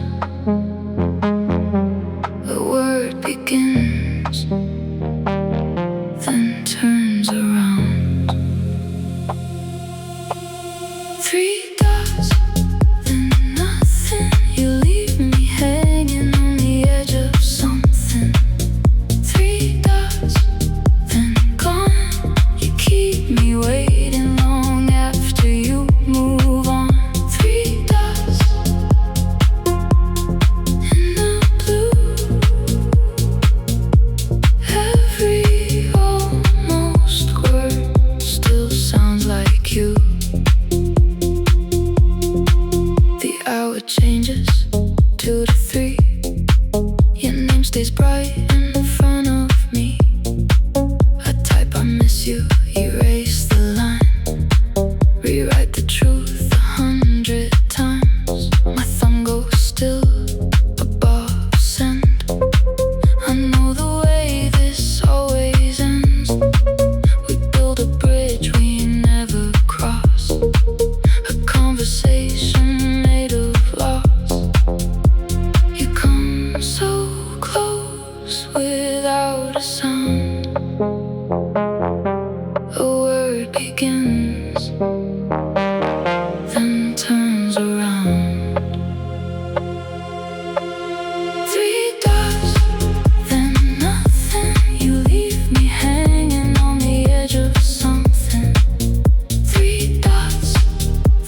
A word begins, then turns around. Three dots, then nothing. You leave me hanging on the edge of something. Three dots, then gone. You keep me waiting long after you move on. Three dots in the blue. Every almost word still sounds like you. The hour changes 2 to 3. Your name stays bright in front of me. I type I miss you, erase the line, rewrite the truth 100 times. My thumb goes still above send. I know the way this always ends. We build a bridge we never cross, a conversation made of loss. You come so close without a sound. A word begins, then turns around. Three dots, then nothing. You leave me hanging on the edge of something. Three dots,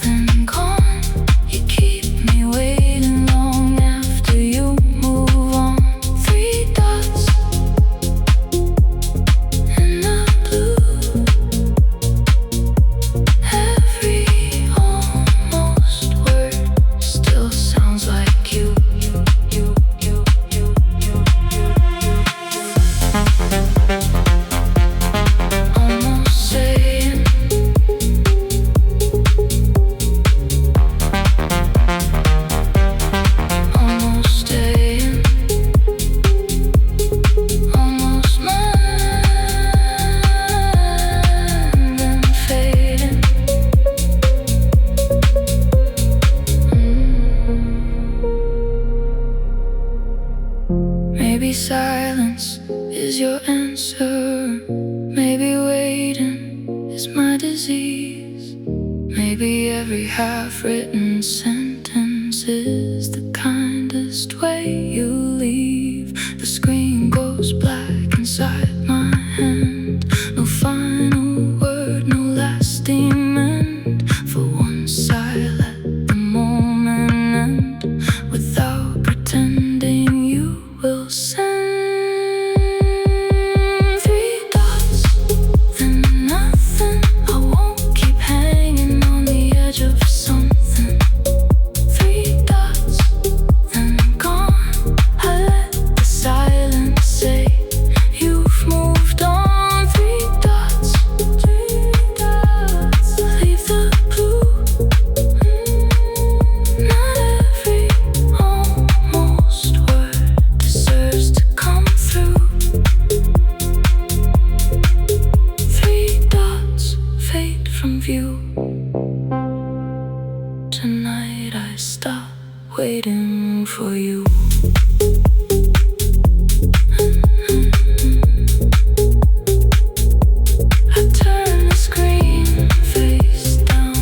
then gone. You keep me waiting long after you move on. Three dots in the blue. Every almost word still sounds like you. Almost saying, almost staying, almost mine, then fading. Maybe silence is your answer. Maybe waiting is my disease. Maybe every half-written sentence is the kindest way you leave. The screen goes black inside my hand. No final word, no lasting end. For once I let the moment end without pretending you will send. Three dots, then nothing. I won't keep hanging on the edge of something. Three dots, then gone. I let the silence say you've moved on. Three dots, leave the blue. Not every almost word deserves to come through. Three dots fade from view. Tonight I stop waiting for you. I turn the screen face down.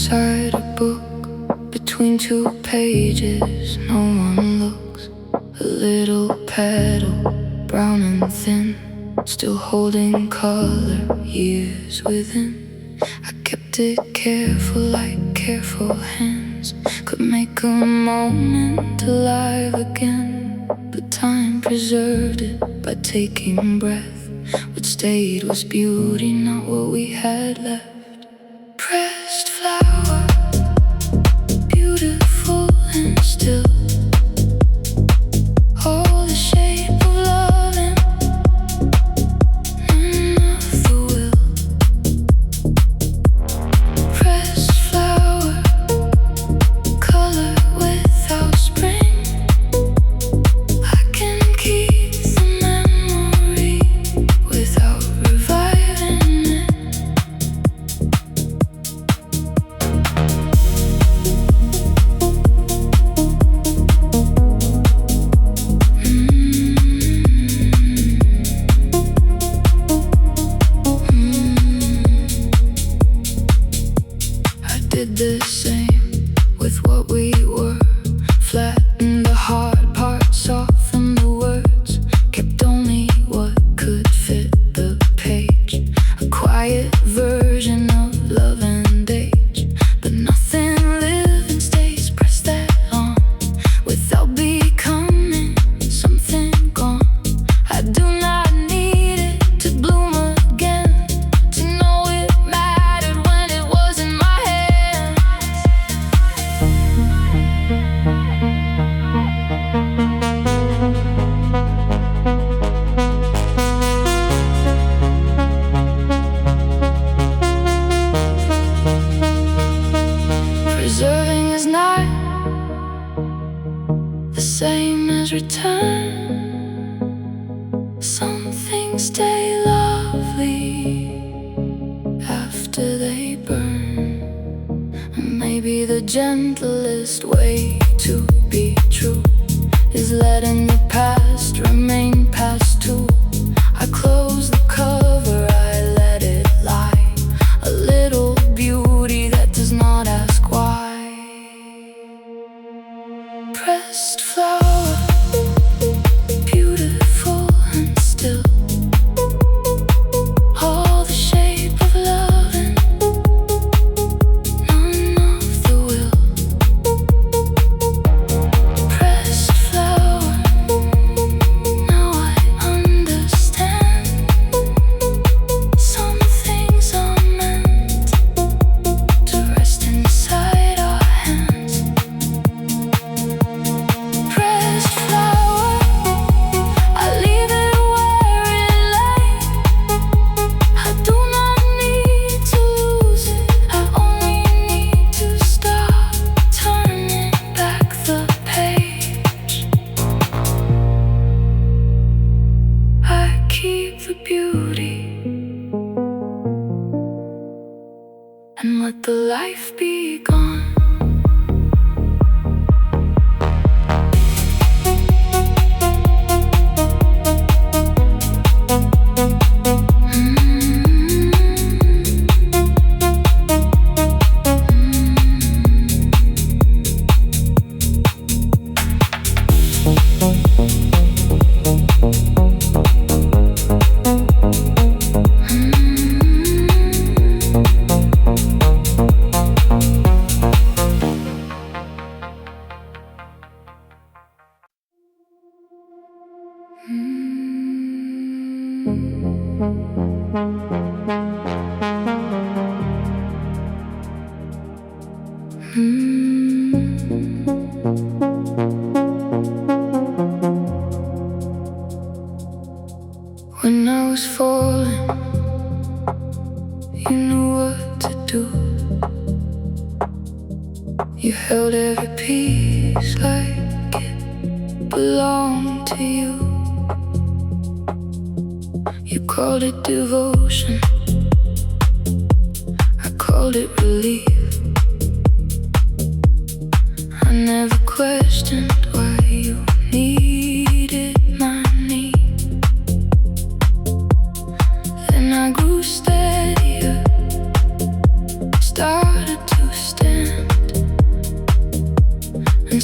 outside a book, between two pages, no one looks. A little petal, brown and thin, still holding color, years within. I kept it careful, like careful hands could make a moment alive again. But time preserved it by taking breath. What stayed was beauty, not what we had left. Pressed flower, beautiful and still. All the shape of loving, none of the will. Pressed flower, color without spring. I can keep the memory without reviving it. I did the same with what we were. Flattened the hard parts, softened the words, kept only what could fit the page. A quiet version of love and age, but nothing living stays. Press that on without becoming something gone. I do not need it to bloom again, to know it mattered when it was in my hands. Preserving is not the same as return. Some things stay lovely after they burn. And maybe the gentlest way to be true is letting the past remain past too. I close the cover, I let it lie. A little beauty that does not ask why. Pressed flower, beautiful and still. All the shape of loving, none of the will. Pressed flower, now I understand. Some things are meant to rest inside our hands. Pressed flower, I leave it where it lay. I do not need to lose it, I only need to stop turning back the page. I keep the beauty and let the life be gone. When I was falling, you knew what to do. You held every piece like it belonged to you. You called it devotion, I called it relief. I never questioned why you needed my need. Then I grew steadier, started to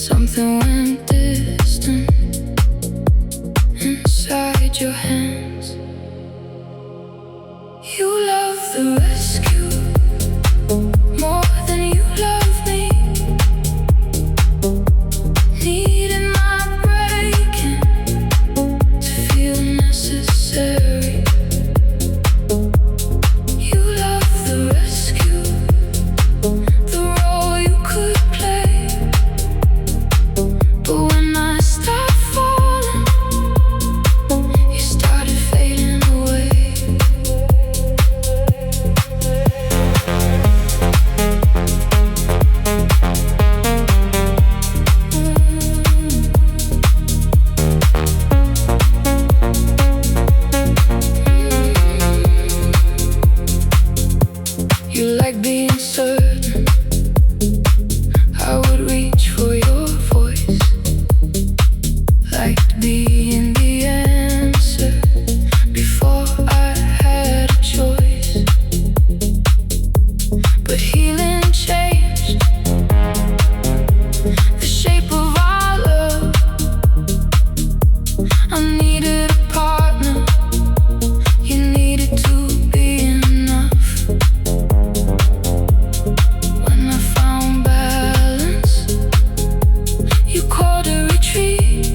Something went distant inside your hands. You love the rescue more than you love me. Needing my breaking to feel necessary. You love the rescue, the role you could play. But when I stopped falling, you started fading away. You like being certain I would reach for your voice, liked being the answer before I had a choice. But healing changed the shape of our love. I needed a partner, you needed to be enough. When I found balance, you called a retreat,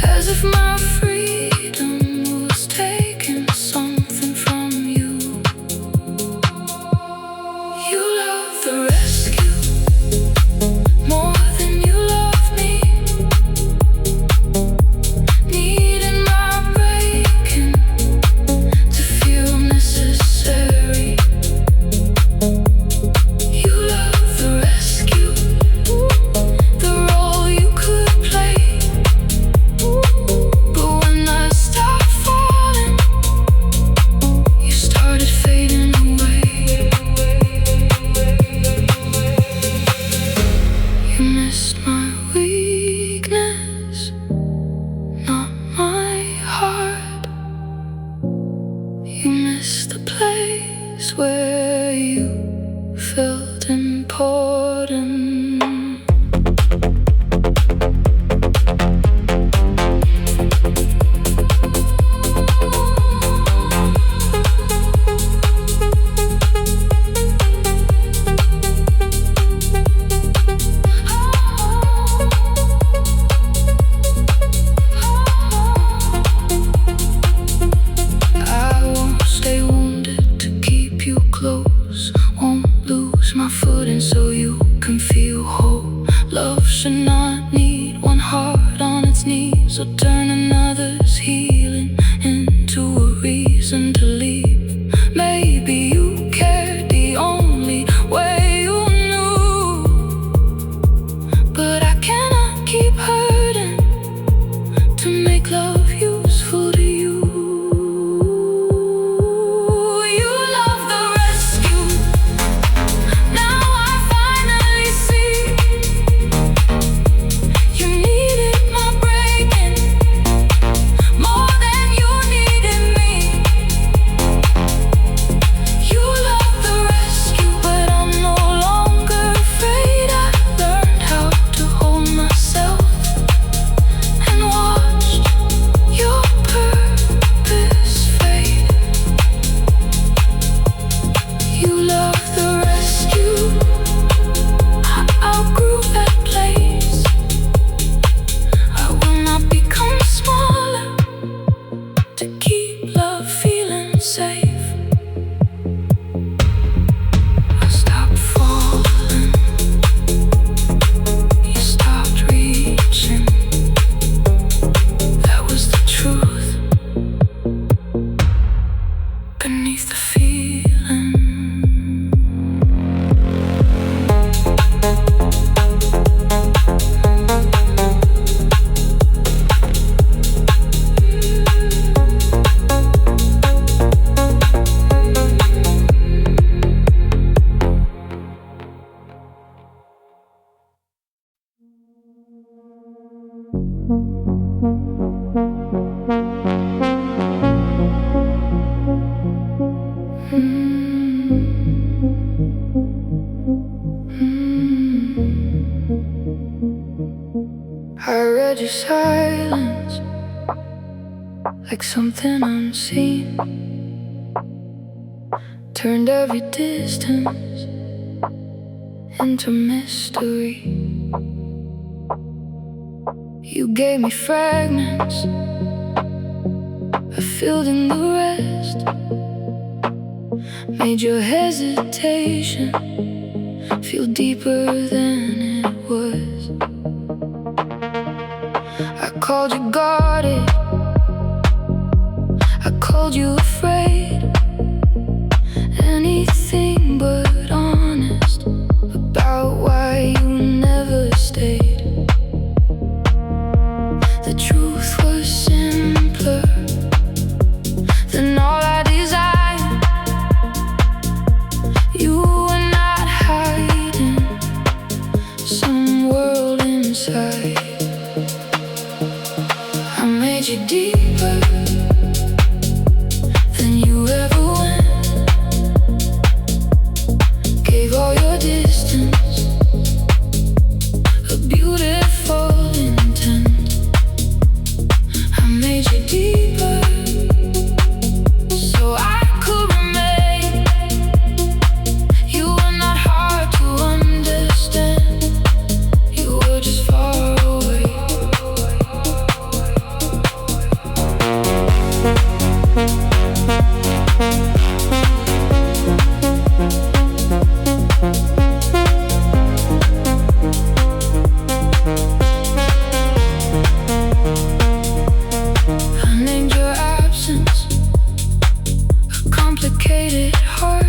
as if my freedom was taking something from you. You love the rescue more than you love me. Needing my breaking to feel necessary. You love the rescue, the role you could play. But when I stopped falling, you started fading away. You missed my weakness, not my heart. You missed the place where you felt important. I won't stay wounded to keep you close. Won't lose my footing so you can feel like something unseen. Turned every distance into mystery. You gave me fragments, I filled in the rest. Made your hesitation feel deeper than it was. I called you guarded, I called you afraid. Anything but honest about why you never stayed. The truth was simpler than all I desired. You were not hiding some world inside. I made you deeper than you ever went. Gave all your distance a beautiful intent. I made you deeper so I could remain. You were not hard to understand. You were just far away. I named your absence a complicated heart.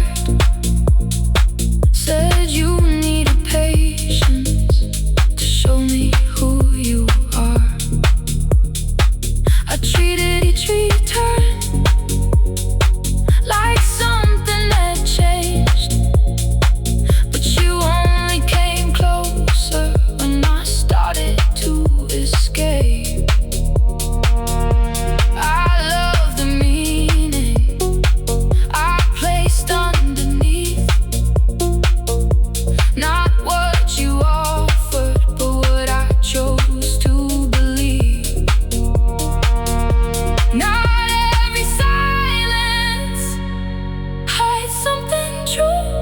Said you needed patience to show me who you are. I treated each return like something that changed, but you only came closer when I started to escape. I love the meaning I placed underneath, not what you offered, but what I chose to believe. Not every silence hides something true.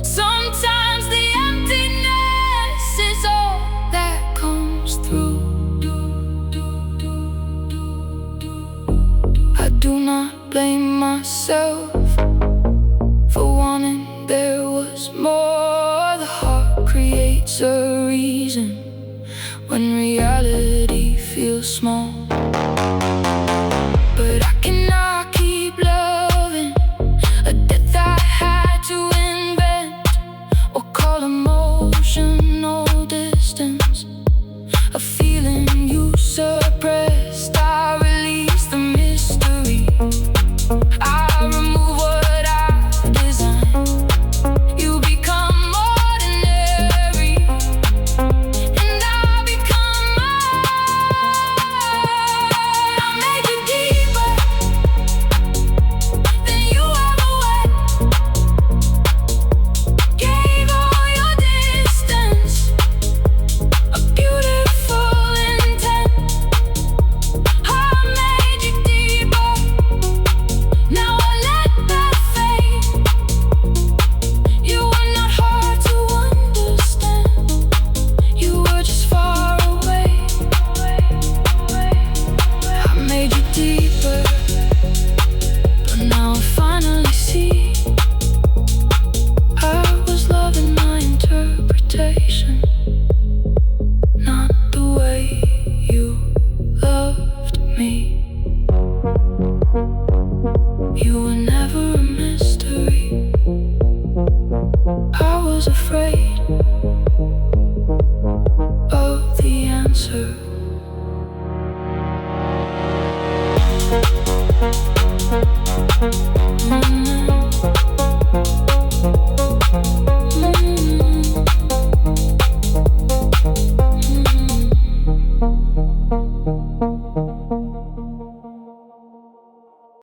Sometimes the emptiness is all that comes through. I do not blame myself for wanting there was more. The heart creates a reason when reality feels small. But I cannot keep loving a death I had to invent, or call emotional distance a feeling you suppressed. I release the mystery, I remove what I designed. You become ordinary, and I become mine. I made you deeper than you ever went. Gave all your distance a beautiful intent. I made you deeper, now I let that fade. You were not hard to understand. You were just far away. I made you deeper, but now I finally see I was loving my interpretation, not the way you loved me. You were never a mystery. I was afraid of the answer.